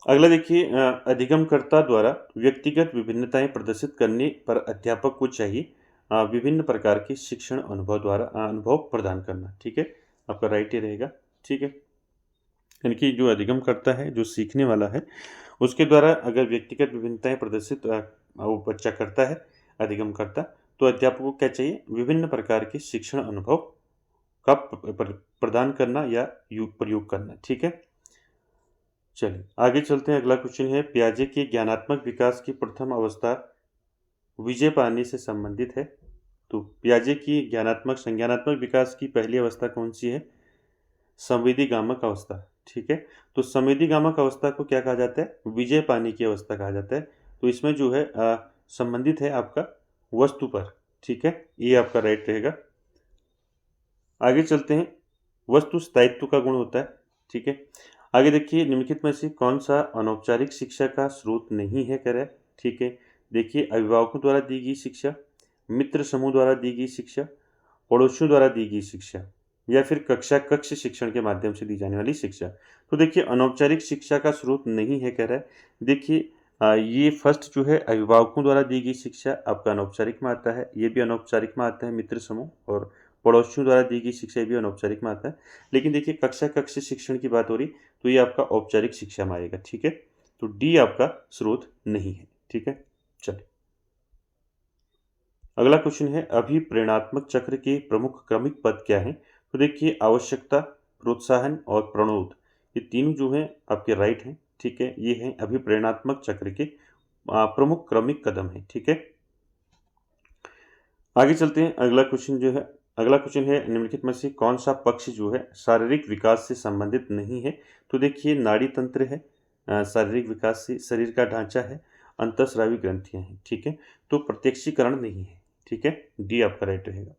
अगला देखिए, अधिगमकर्ता द्वारा व्यक्तिगत विभिन्नताएं प्रदर्शित करने पर अध्यापक को चाहिए विभिन्न प्रकार के शिक्षण अनुभव द्वारा अनुभव प्रदान करना। ठीक है, आपका राइट ही रहेगा। ठीक है, यानी कि जो अधिगमकर्ता है, जो सीखने वाला है, उसके द्वारा अगर व्यक्तिगत विभिन्नताएं प्रदर्शित वो बच्चा करता है, अधिगमकर्ता, तो अध्यापक को क्या चाहिए? विभिन्न प्रकार के शिक्षण अनुभव का प्रदान करना या प्रयोग करना। ठीक है, चलिए आगे चलते हैं। अगला क्वेश्चन है, पियाजे के ज्ञानात्मक विकास की प्रथम अवस्था विजय पाने से संबंधित है। तो पियाजे की ज्ञानात्मक संज्ञानात्मक विकास की पहली अवस्था कौन सी है? संवेदीगामक अवस्था। ठीक है, तो संवेदीगामक अवस्था को क्या कहा जाता है? विजय पाने की अवस्था कहा जाता है। तो इसमें जो है संबंधित है आपका वस्तु पर। ठीक है, ये आपका राइट रहेगा। आगे चलते हैं, वस्तु स्थायित्व का गुण होता है। ठीक है, आगे देखिए, निम्नलिखित में से कौन सा अनौपचारिक शिक्षा का स्रोत नहीं है? कह रहा है। ठीक है, देखिए, अभिभावकों द्वारा दी गई शिक्षा, मित्र समूह द्वारा दी गई शिक्षा, पड़ोसियों द्वारा दी गई शिक्षा, या फिर कक्ष शिक्षण के माध्यम से दी जाने वाली शिक्षा। तो देखिए, अनौपचारिक शिक्षा का स्रोत नहीं है कह रहा है। देखिए, ये फर्स्ट जो है अभिभावकों द्वारा दी गई शिक्षा आपका अनौपचारिक में आता है, ये भी अनौपचारिक में आता है, मित्र समूह और पड़ोसियों द्वारा दी गई शिक्षा भी अनौपचारिक में आता है। लेकिन देखिए, कक्ष शिक्षण की बात हो रही, तो ये आपका औपचारिक शिक्षा में आएगा। ठीक है, तो डी आपका स्रोत नहीं है। ठीक है, चलिए अगला क्वेश्चन है, अभिप्रेरणात्मक चक्र के प्रमुख क्रमिक पद क्या हैं? तो देखिए, आवश्यकता, प्रोत्साहन और प्रणोद, ये तीनों जो हैं आपके राइट हैं। ठीक है, ये हैं अभिप्रेरणात्मक चक्र के प्रमुख क्रमिक कदम हैं। ठीक है, आगे चलते हैं। अगला क्वेश्चन है, निम्नलिखित में से कौन सा पक्ष जो है शारीरिक विकास से संबंधित नहीं है? तो देखिए, नाड़ी तंत्र है शारीरिक विकास से, शरीर का ढांचा है, अंतःस्रावी ग्रंथियां हैं। ठीक है, तो प्रत्यक्षीकरण नहीं है। ठीक है, डी आपका राइट रहेगा।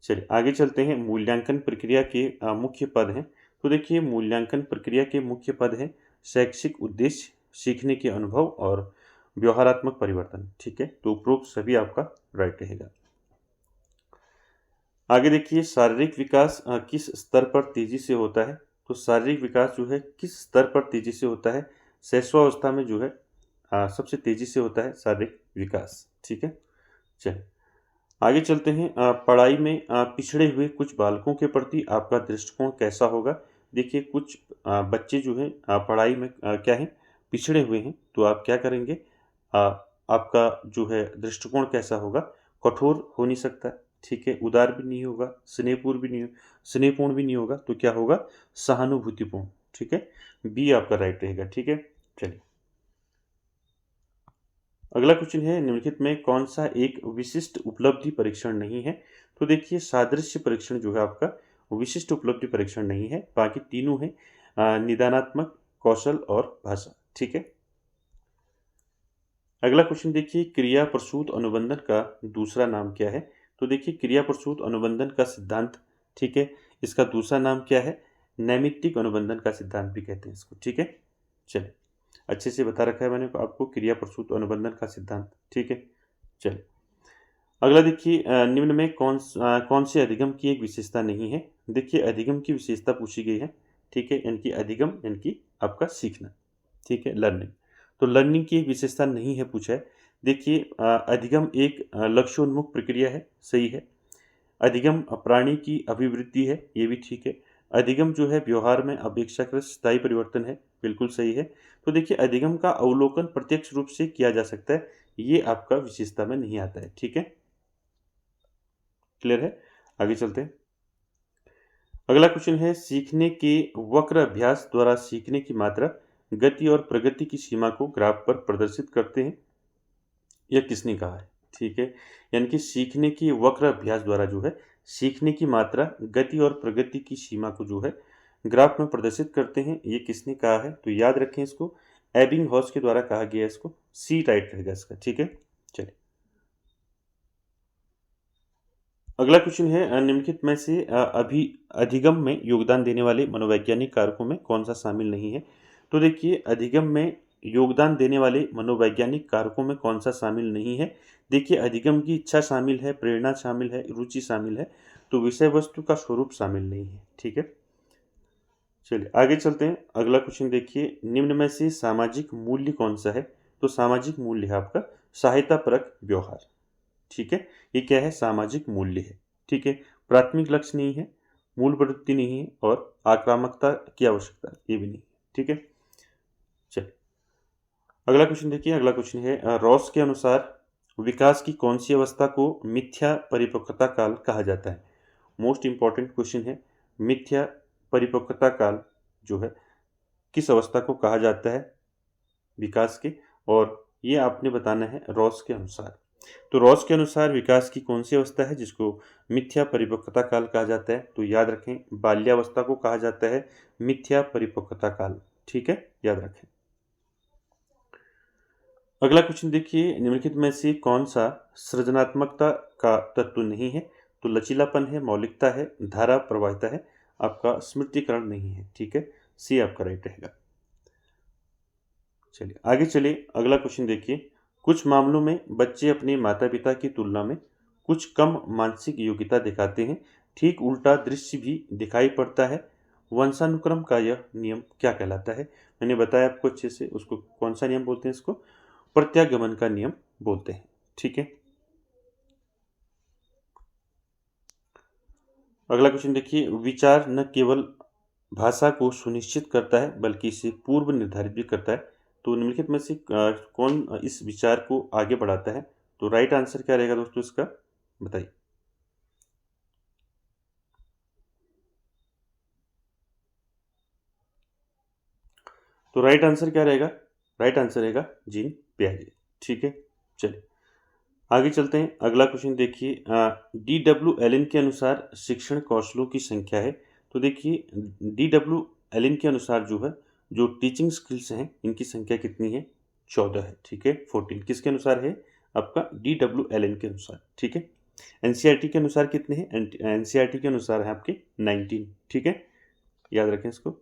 चलिए आगे चलते हैं, मूल्यांकन प्रक्रिया के मुख्य पद हैं। तो देखिए, मूल्यांकन प्रक्रिया के मुख्य पद हैं शैक्षिक उद्देश्य, सीखने के अनुभव और व्यवहारात्मक परिवर्तन। ठीक है, तो उपरोक्त सभी आपका राइट रहेगा। आगे देखिए, शारीरिक विकास किस स्तर पर तेजी से होता है? तो शारीरिक विकास जो है किस स्तर पर तेजी से होता है? शैशवावस्था में जो है सबसे तेजी से होता है शारीरिक विकास। ठीक है, चलिए आगे चलते हैं। पढ़ाई में पिछड़े हुए कुछ बालकों के प्रति आपका दृष्टिकोण कैसा होगा? देखिए, कुछ बच्चे जो हैं पढ़ाई में क्या हैं? पिछड़े हुए हैं, तो आप क्या करेंगे? आपका जो है दृष्टिकोण कैसा होगा? कठोर हो नहीं सकता, ठीक है, उदार भी नहीं होगा, स्नेहपूर्ण भी नहीं होगा, तो क्या होगा? सहानुभूतिपूर्ण। ठीक है, बी आपका राइट रहेगा। ठीक है, चलिए अगला क्वेश्चन है, निम्नलिखित में कौन सा एक विशिष्ट उपलब्धि परीक्षण नहीं है? तो देखिए, सादृश्य परीक्षण जो है आपका विशिष्ट उपलब्धि परीक्षण नहीं है, बाकी तीनों है निदानात्मक, कौशल और भाषा। ठीक है, अगला क्वेश्चन देखिए, क्रिया प्रसूत अनुबंधन का दूसरा नाम क्या है? तो देखिए, क्रिया प्रसूत अनुबंधन का सिद्धांत, ठीक है, इसका दूसरा नाम क्या है? नैमित्तिक अनुबंधन का सिद्धांत भी कहते हैं इसको। ठीक है, चलिए अच्छे से बता रखा है मैंने आपको क्रिया प्रसूत अनुबंधन का सिद्धांत। ठीक है, चलिए अगला देखिए, निम्न में कौन से अधिगम की एक विशेषता नहीं है। देखिए अधिगम की विशेषता पूछी गई है। ठीक है, यानी कि अधिगम यानी कि आपका सीखना। ठीक है, लर्निंग। तो लर्निंग की एक विशेषता नहीं है पूछा है। देखिए अधिगम एक लक्ष्योन्मुख प्रक्रिया है, सही है। अधिगम प्राणी की अभिवृद्धि है, ये भी ठीक है। अधिगम जो है व्यवहार में अपेक्षाकृत स्थायी परिवर्तन है, बिल्कुल सही है। तो देखिए अधिगम का अवलोकन प्रत्यक्ष रूप से किया जा सकता है, ये आपका विशेषता में नहीं आता है। ठीक है, क्लियर है। आगे चलते हैं। अगला क्वेश्चन है, सीखने के वक्र अभ्यास द्वारा सीखने की मात्रा, गति और प्रगति की सीमा को ग्राफ पर प्रदर्शित करते हैं। यह किसने कहा है? ठीक है, यानी कि सीखने की वक्र अभ्यास द्वारा जो है सीखने की मात्रा, गति और प्रगति की सीमा को जो है ग्राफ में प्रदर्शित करते हैं। ये किसने कहा है? तो याद रखें इसको, एबिंगहॉस के द्वारा कहा गया है इसको। सी राइट रहेगा इसका। ठीक है, चलिए अगला क्वेश्चन है, निम्नलिखित में से अभी अधिगम में योगदान देने वाले मनोवैज्ञानिक कारकों में कौन सा शामिल नहीं है। तो देखिए अधिगम में योगदान देने वाले मनोवैज्ञानिक कारकों में कौन सा शामिल नहीं है। देखिए अधिगम की इच्छा शामिल है, प्रेरणा शामिल है, रुचि शामिल है, तो विषय वस्तु का स्वरूप शामिल नहीं है। ठीक है, चलिए आगे चलते हैं। अगला क्वेश्चन देखिए, निम्न में से सामाजिक मूल्य कौन सा है। तो सामाजिक मूल्य है आपका सहायता परक व्यवहार। ठीक है, ये क्या है? सामाजिक मूल्य है। ठीक है, प्राथमिक लक्ष्य नहीं है, मूल प्रवृत्ति नहीं है, और आक्रामकता की आवश्यकता ये भी नहीं है। ठीक है, चलिए अगला क्वेश्चन देखिए। अगला क्वेश्चन है, रॉस के अनुसार विकास की कौन सी अवस्था को मिथ्या परिपक्वता काल कहा जाता है। मोस्ट इंपॉर्टेंट क्वेश्चन है। मिथ्या परिपक्वता काल जो है किस अवस्था को कहा जाता है विकास के, और ये आपने बताना है रॉस के अनुसार। तो रॉस के अनुसार विकास की कौन सी अवस्था है जिसको मिथ्या परिपक्वता काल कहा जाता है। तो याद रखें, बाल्यावस्था को कहा जाता है मिथ्या परिपक्वता काल। ठीक है, याद रखें। अगला क्वेश्चन देखिए, निम्नलिखित में से कौन सा सृजनात्मकता का तत्व नहीं है। तो लचीलापन है, मौलिकता है, धारा प्रवाहिता है, आपका स्मृतिकरण नहीं है। ठीक है, सी आपका राइट रहेगा। चलिए आगे चलिए। अगला क्वेश्चन देखिए, कुछ मामलों में बच्चे अपने माता पिता की तुलना में कुछ कम मानसिक योग्यता दिखाते हैं। ठीक उल्टा दृश्य भी दिखाई पड़ता है। वंशानुक्रम का यह नियम क्या कहलाता है। मैंने बताया आपको अच्छे से, उसको कौन सा नियम बोलते हैं? इसको प्रत्यागमन का नियम बोलते हैं। ठीक है, अगला क्वेश्चन देखिए, विचार न केवल भाषा को सुनिश्चित करता है बल्कि इसे पूर्व निर्धारित भी करता है। तो निम्नलिखित में से कौन इस विचार को आगे बढ़ाता है। तो राइट आंसर क्या रहेगा दोस्तों इसका, बताइए। तो राइट आंसर क्या रहेगा? राइट आंसर रहेगा जीन पियाजे। ठीक है, चलिए आगे चलते हैं। अगला क्वेश्चन देखिए, डब्ल्यू एलन के अनुसार शिक्षण कौशलों की संख्या है। तो देखिए डब्ल्यू एलन के अनुसार जो है जो टीचिंग स्किल्स हैं इनकी संख्या कितनी है? 14 है। ठीक है, 14 किसके अनुसार है? आपका डब्ल्यू एलन के अनुसार। ठीक है, एनसीईआरटी के अनुसार कितने हैं? एनसीईआरटी के अनुसार है आपके 19। ठीक है, याद रखें इसको,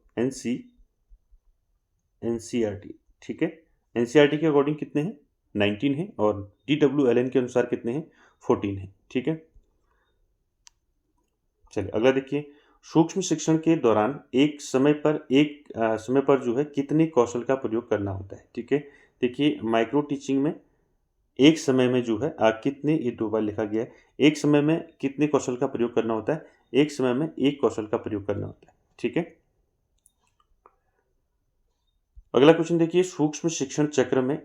एनसीईआरटी। ठीक है, एनसीईआरटी के अकॉर्डिंग कितने हैं? 19 है, और डब्ल्यू एलन के अनुसार कितने हैं? 14 है। ठीक है, चलिए अगला देखिए, सूक्ष्म शिक्षण के दौरान एक समय पर जो है कितने कौशल का प्रयोग करना होता है। ठीक है, देखिए माइक्रो टीचिंग में एक समय में जो है कितने, ये दो बार लिखा गया है, एक समय में कितने कौशल का प्रयोग करना होता है? एक समय में एक कौशल का प्रयोग करना होता है। ठीक है, अगला क्वेश्चन देखिए, सूक्ष्म शिक्षण चक्र में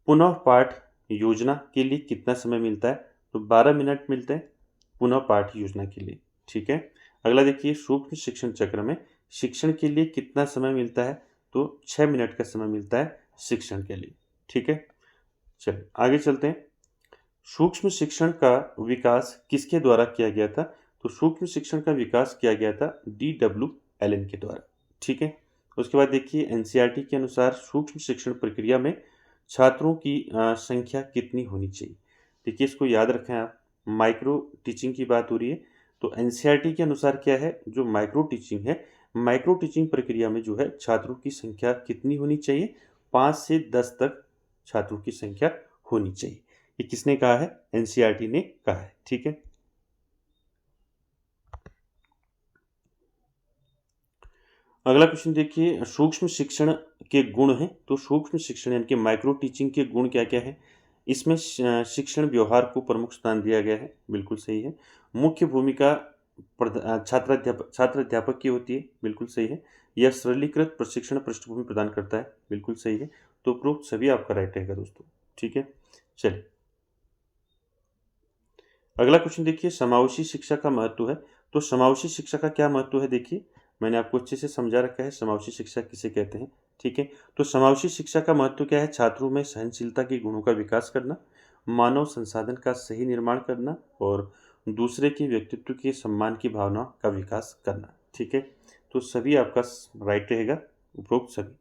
पुनः पाठ योजना के लिए कितना समय मिलता है। तो 12 मिनट मिलते हैं पुनः पाठ योजना के लिए। ठीक है, अगला देखिए, सूक्ष्म शिक्षण चक्र में शिक्षण के लिए कितना समय मिलता है। तो 6 मिनट का समय मिलता है शिक्षण के लिए। ठीक है, चलिए आगे चलते हैं। सूक्ष्म शिक्षण का विकास किसके द्वारा किया गया था। तो सूक्ष्म शिक्षण का विकास किया गया था डब्ल्यू एलन के द्वारा। ठीक है, उसके बाद देखिए एनसीईआरटी के अनुसार सूक्ष्म शिक्षण प्रक्रिया में छात्रों की संख्या कितनी होनी चाहिए। देखिए इसको याद रखें आप, माइक्रो टीचिंग की बात हो रही है। तो एनसीईआरटी के अनुसार क्या है, जो माइक्रो टीचिंग है, माइक्रो टीचिंग प्रक्रिया में जो है छात्रों की संख्या कितनी होनी चाहिए? 5 से 10 तक छात्रों की संख्या होनी चाहिए। ये किसने कहा है? एनसीईआरटी ने कहा है। ठीक है। अगला क्वेश्चन देखिए, सूक्ष्म शिक्षण के गुण हैं। तो सूक्ष्म शिक्षण यानी कि माइक्रो टीचिंग के गुण क्या-क्या हैं? इसमें शिक्षण व्यवहार को प्रमुख स्थान दिया गया है, बिल्कुल सही है। मुख्य भूमिका छात्र अध्यापक की होती है, बिल्कुल सही है। यह सरलीकृत प्रशिक्षण पृष्ठभूमि प्रदान करता है, बिल्कुल सही है। तो उपरोक्त सभी आपका राइट रहेगा दोस्तों। ठीक है, चलिए अगला क्वेश्चन देखिए, समावेशी शिक्षा का महत्व है। तो समावेशी शिक्षा का क्या महत्व है? देखिए, मैंने आपको अच्छे से समझा रखा है समावेशी शिक्षा किसे कहते हैं। ठीक है, तो समावेशी शिक्षा का महत्व क्या है? छात्रों में सहनशीलता के गुणों का विकास करना, मानव संसाधन का सही निर्माण करना और दूसरे के व्यक्तित्व के सम्मान की भावना का विकास करना। ठीक है, तो सभी आपका राइट रहेगा, उपरोक्त सभी।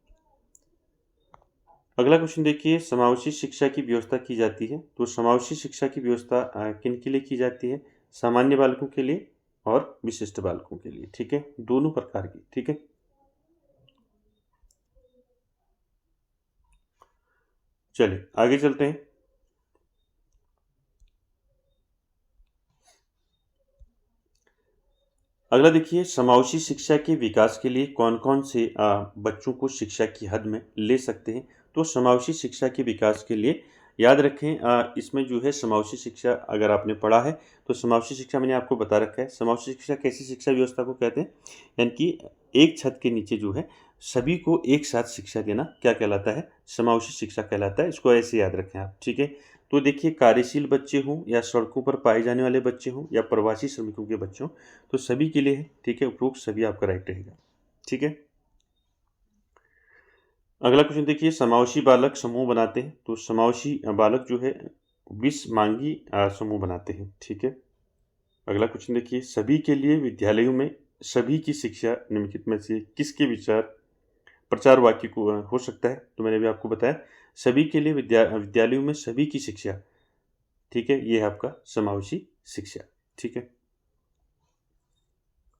अगला क्वेश्चन देखिए, समावेशी शिक्षा की व्यवस्था की जाती है। तो समावेशी शिक्षा की व्यवस्था किन के लिए की जाती है? सामान्य बालकों के लिए और विशिष्ट बालकों के लिए। ठीक है, दोनों प्रकार की। ठीक है, चलिए आगे चलते हैं। अगला देखिए, समावेशी शिक्षा के विकास के लिए कौन कौन से बच्चों को शिक्षा की हद में ले सकते हैं? तो समावेशी शिक्षा के विकास के लिए याद रखें, इसमें जो है समावेशी शिक्षा अगर आपने पढ़ा है तो समावेशी शिक्षा मैंने आपको बता रखा है। समावेशी शिक्षा कैसी शिक्षा व्यवस्था को कहते हैं? यानी कि एक छत के नीचे जो है सभी को एक साथ शिक्षा देना क्या कहलाता है? समावेशी शिक्षा कहलाता है। इसको ऐसे याद रखें आप। ठीक है, तो देखिए, कार्यशील बच्चे हों या सड़कों पर पाए जाने वाले बच्चे हों या प्रवासी श्रमिकों के बच्चे हों, तो सभी के लिए है। ठीक है, उपरोक्त सभी आपका राइट रहेगा। ठीक है, अगला क्वेश्चन देखिए, समावेशी बालक समूह बनाते हैं। तो समावेशी बालक जो है विषमांगी समूह बनाते हैं। ठीक है, अगला क्वेश्चन देखिए, सभी के लिए विद्यालयों में सभी की शिक्षा निम्नलिखित में से किसके विचार प्रचार वाक्य को हो सकता है? तो मैंने भी आपको बताया, सभी के लिए विद्यालयों में सभी की शिक्षा। ठीक है, ये है आपका समावेशी शिक्षा। ठीक है,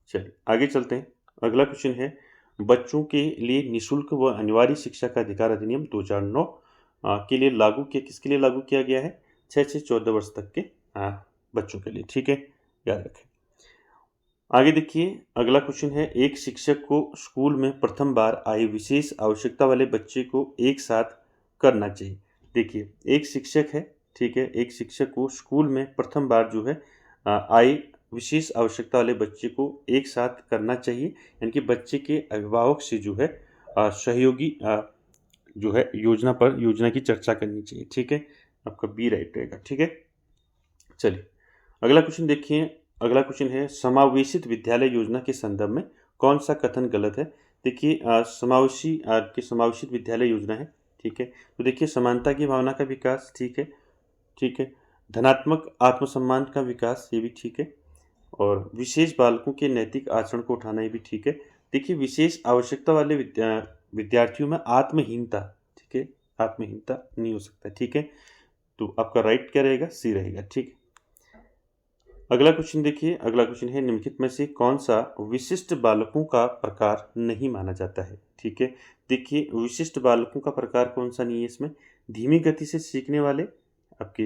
चलिए आगे चलते हैं। अगला क्वेश्चन है, बच्चों के लिए निःशुल्क व अनिवार्य शिक्षा का अधिकार अधिनियम 2009 के लिए लागू किया, किसके लिए लागू किया गया है? 6 से 14 वर्ष तक के बच्चों के लिए। ठीक है, याद रखें। आगे देखिए, अगला क्वेश्चन है, एक शिक्षक को स्कूल में प्रथम बार आए विशेष आवश्यकता वाले बच्चे को एक साथ करना चाहिए। देखिए, एक शिक्षक है, ठीक है, एक शिक्षक को स्कूल में प्रथम बार जो है आए विशेष आवश्यकता वाले बच्चे को एक साथ करना चाहिए, यानी कि बच्चे के अभिभावक से जो है सहयोगी जो है योजना की चर्चा करनी चाहिए। ठीक है, आपका बी राइट रहेगा। ठीक है, चलिए अगला क्वेश्चन देखिए। अगला क्वेश्चन है, समावेशित विद्यालय योजना के संदर्भ में कौन सा कथन गलत है? देखिए, समावेशित विद्यालय योजना है। ठीक है, तो देखिए, समानता की भावना का विकास, ठीक है, ठीक है, धनात्मक आत्मसम्मान का विकास, ये भी ठीक है, और विशेष बालकों के नैतिक आचरण को उठाना, ये भी ठीक है। देखिए, विशेष आवश्यकता वाले विद्यार्थियों में आत्महीनता, ठीक है, आत्महीनता नहीं हो सकता। ठीक है, तो आपका राइट क्या रहेगा? सी रहेगा। ठीक है, अगला क्वेश्चन देखिए। अगला क्वेश्चन है, निम्नलिखित में से कौन सा विशिष्ट बालकों का प्रकार नहीं माना जाता है? ठीक है, देखिए, विशिष्ट बालकों का प्रकार कौन सा नहीं है इसमें? धीमी गति से सीखने वाले आपके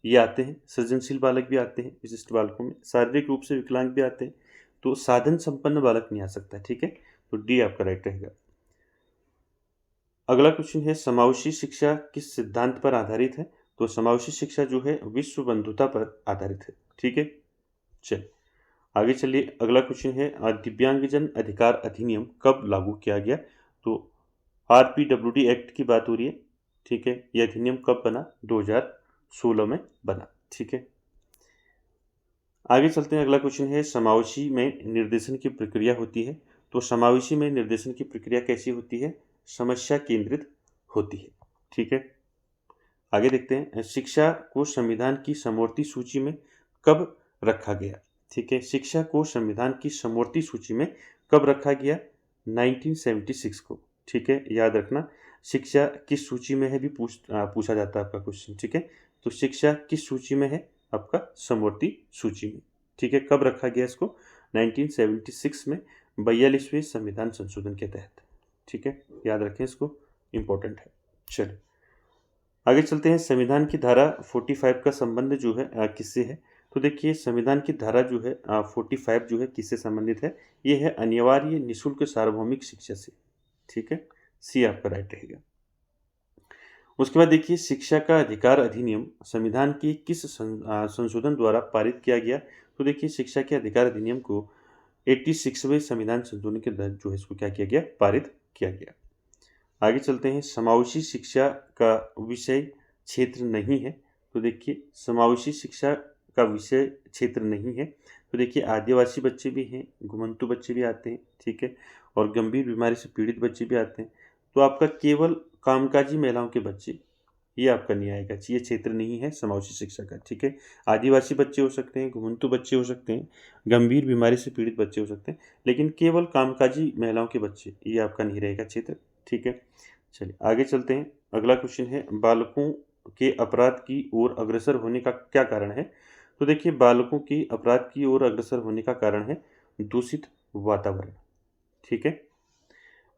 ये आते हैं, सृजनशील बालक भी आते हैं विशिष्ट बालकों में, शारीरिक रूप से विकलांग भी आते हैं, तो साधन संपन्न बालक नहीं आ सकता। ठीक है, तो डी आपका राइट रहेगा। अगला क्वेश्चन है, समावेशी शिक्षा किस सिद्धांत पर आधारित है? तो समावेशी शिक्षा जो है विश्व बंधुता पर आधारित है। ठीक है, चलिए आगे चलिए। अगला क्वेश्चन है, दिव्यांगजन अधिकार अधिनियम कब लागू किया गया? तो आरपीडब्ल्यूडी एक्ट की बात हो रही है। ठीक है, यह अधिनियम कब बना? 2016 में बना। ठीक है, आगे चलते हैं। अगला क्वेश्चन है, समावेशी में निर्देशन की प्रक्रिया होती है। तो समावेशी में निर्देशन की प्रक्रिया कैसी होती है? समस्या केंद्रित होती है। ठीक है, आगे देखते हैं, शिक्षा को संविधान की समवर्ती सूची में कब रखा गया? ठीक है, शिक्षा को संविधान की समवर्ती सूची में कब रखा गया? 1976 को। ठीक है, याद रखना, शिक्षा किस सूची में है भी पूछा जाता है आपका क्वेश्चन। ठीक है, तो शिक्षा किस सूची में है? आपका समवर्ती सूची में। ठीक है, कब रखा गया इसको? 1976 में। 42वें संविधान संशोधन के तहत। ठीक है, याद रखें इसको, इम्पोर्टेंट है। चलिए आगे चलते हैं। संविधान की धारा 45 का संबंध जो है किससे है? तो देखिए संविधान की धारा जो है 45 जो है किससे संबंधित है? ये है अनिवार्य निःशुल्क सार्वभौमिक शिक्षा से। ठीक है, सी आपका राइट रहेगा। उसके बाद देखिए शिक्षा का अधिकार अधिनियम संविधान की किस संशोधन द्वारा पारित किया गया? तो देखिए शिक्षा के अधिकार अधिनियम को 86वें संविधान संशोधन के तहत जो है इसको क्या किया गया? पारित किया गया। आगे चलते हैं। समावेशी शिक्षा का विषय क्षेत्र नहीं है। तो देखिए समावेशी शिक्षा का विषय क्षेत्र नहीं है। तो देखिए आदिवासी बच्चे भी हैं, घुमंतु बच्चे भी आते हैं, ठीक है, और गंभीर बीमारी से पीड़ित बच्चे भी आते हैं। तो आपका केवल कामकाजी महिलाओं के बच्चे, ये आपका नहीं आएगा, ये क्षेत्र नहीं है समावेशी शिक्षा का। ठीक है, आदिवासी बच्चे हो सकते हैं, घुमंतु बच्चे हो सकते हैं, गंभीर बीमारी से पीड़ित बच्चे हो सकते हैं, लेकिन केवल कामकाजी महिलाओं के बच्चे, ये आपका नहीं रहेगा क्षेत्र। ठीक है, चलिए आगे चलते हैं। अगला क्वेश्चन है बालकों के अपराध की ओर अग्रसर होने का क्या कारण है? तो देखिए बालकों की अपराध की ओर अग्रसर होने का कारण है दूषित वातावरण। ठीक है,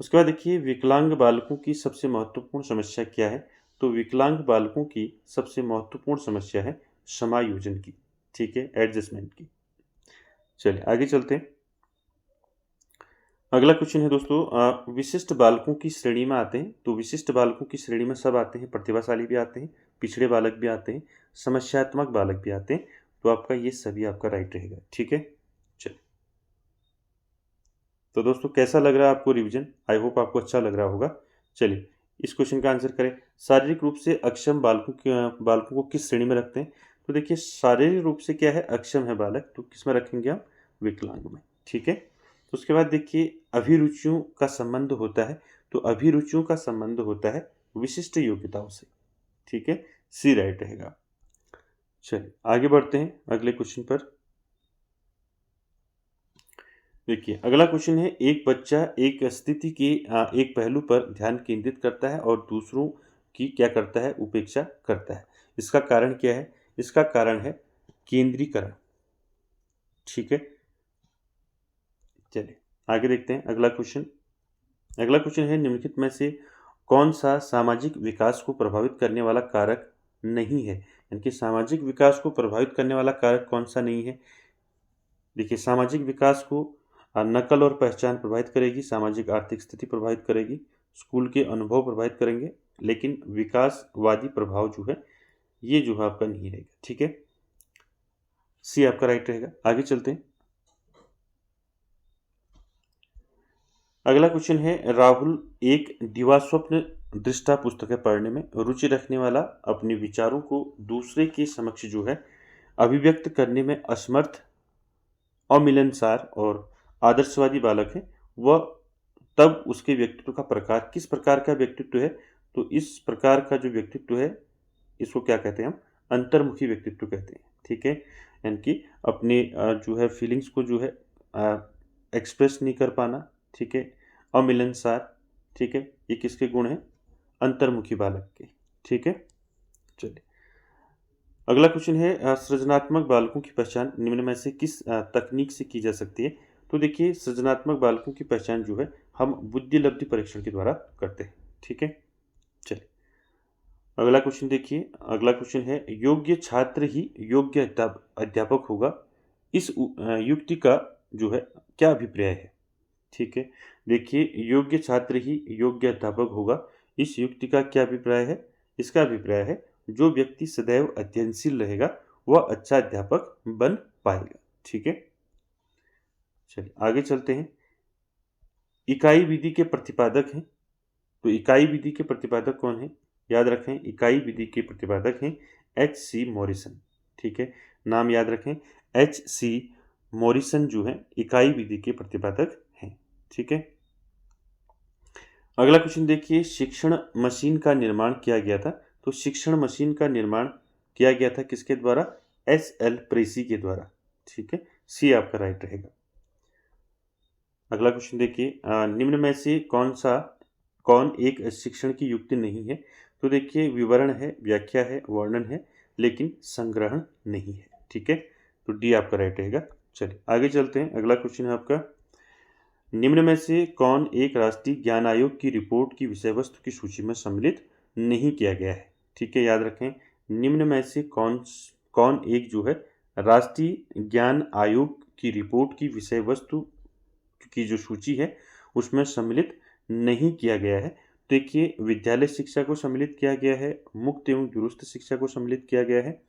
उसके बाद देखिए विकलांग बालकों की सबसे महत्वपूर्ण समस्या क्या है? तो विकलांग बालकों की सबसे महत्वपूर्ण समस्या है समायोजन की। ठीक है, एडजस्टमेंट की। चलिए आगे चलते हैं। अगला क्वेश्चन है दोस्तों, विशिष्ट बालकों की श्रेणी में आते हैं। तो विशिष्ट बालकों की श्रेणी में सब आते हैं, प्रतिभाशाली भी आते हैं, पिछड़े बालक भी आते हैं, समस्यात्मक बालक भी आते हैं। तो आपका ये सभी आपका राइट रहेगा। ठीक है, चलिए तो दोस्तों कैसा लग रहा है आपको रिवीजन? आई होप आपको अच्छा लग रहा होगा। चलिए इस क्वेश्चन का आंसर करें। शारीरिक रूप से अक्षम बालकों को किस श्रेणी में रखते हैं? तो देखिए शारीरिक रूप से क्या है, अक्षम है बालक, तो किस में रखेंगे आप? विकलांग में। ठीक है, उसके बाद देखिए अभिरुचियों का संबंध होता है। तो अभिरुचियों का संबंध होता है विशिष्ट योग्यताओं से। ठीक है, सी राइट रहेगा। चलिए आगे बढ़ते हैं अगले क्वेश्चन पर। देखिए अगला क्वेश्चन है एक बच्चा एक स्थिति के एक पहलू पर ध्यान केंद्रित करता है और दूसरों की क्या करता है? उपेक्षा करता है। इसका कारण क्या है? इसका कारण है केंद्रीकरण। ठीक है, चलिए आगे देखते हैं अगला क्वेश्चन। अगला क्वेश्चन है निम्नलिखित में से कौन सा सामाजिक विकास को प्रभावित करने वाला कारक नहीं है? यानी कि सामाजिक विकास को प्रभावित करने वाला कारक कौन सा नहीं है? देखिए सामाजिक विकास को नकल और पहचान प्रभावित करेगी, सामाजिक आर्थिक स्थिति प्रभावित करेगी, स्कूल के अनुभव प्रभावित करेंगे, लेकिन विकासवादी प्रभाव जो है ये जो है आपका नहीं रहेगा। ठीक है, सी आपका राइट रहेगा। आगे चलते हैं। अगला क्वेश्चन है राहुल एक दिवास्वप्न दृष्टा पुस्तकें पढ़ने में रुचि रखने वाला अपने विचारों को दूसरे के समक्ष जो है अभिव्यक्त करने में असमर्थ, अमिलनसार और आदर्शवादी बालक है। वह तब उसके व्यक्तित्व का प्रकार किस प्रकार का व्यक्तित्व है? तो इस प्रकार का जो व्यक्तित्व है इसको क्या कहते हैं हम? अंतर्मुखी व्यक्तित्व कहते हैं। ठीक है, यानी कि अपने जो है फीलिंग्स को जो है एक्सप्रेस नहीं कर पाना। ठीक है, अमिलनसार। ठीक है, ये किसके गुण हैं? अंतर्मुखी बालक के। ठीक है, चलिए अगला क्वेश्चन है सृजनात्मक बालकों की पहचान निम्न में से किस तकनीक से की जा सकती है? तो देखिए सृजनात्मक बालकों की पहचान जो है हम बुद्धि लब्धि परीक्षण के द्वारा करते हैं। ठीक है, चलिए अगला क्वेश्चन देखिए। अगला क्वेश्चन है योग्य छात्र ही योग्य अध्यापक होगा, इस युक्ति का जो है क्या अभिप्राय है? ठीक है, देखिए योग्य छात्र ही योग्य अध्यापक होगा, इस युक्ति का क्या अभिप्राय है? इसका अभिप्राय है जो व्यक्ति सदैव अध्ययनशील रहेगा वह अच्छा अध्यापक बन पाएगा। ठीक है, चलिए आगे चलते हैं। इकाई विधि के प्रतिपादक हैं। तो इकाई विधि के प्रतिपादक कौन है? याद रखें इकाई विधि के प्रतिपादक हैं H.C. मॉरिसन। ठीक है, नाम याद रखें, H.C. मॉरिसन जो है इकाई विधि के प्रतिपादक हैं। ठीक है, अगला क्वेश्चन देखिए शिक्षण मशीन का निर्माण किया गया था। तो शिक्षण मशीन का निर्माण किया गया था किसके द्वारा? S.L. प्रेसी के द्वारा। ठीक है, सी आपका राइट रहेगा। अगला क्वेश्चन देखिए निम्न में से कौन एक शिक्षण की युक्ति नहीं है? तो देखिए विवरण है, व्याख्या है, वर्णन है, लेकिन संग्रहण नहीं है। ठीक है, तो डी आपका राइट रहेगा। चलिए आगे चलते हैं। अगला क्वेश्चन है आपका निम्न में से कौन एक राष्ट्रीय ज्ञान आयोग की रिपोर्ट की विषय वस्तु की सूची में सम्मिलित नहीं किया गया है? ठीक है, याद रखें, निम्न में से कौन कौन एक जो है राष्ट्रीय ज्ञान आयोग की रिपोर्ट की विषय वस्तु की जो सूची है उसमें सम्मिलित नहीं किया गया है? देखिए, विद्यालय शिक्षा को सम्मिलित किया गया है, मुक्त एवं दुरुस्त शिक्षा को सम्मिलित किया गया है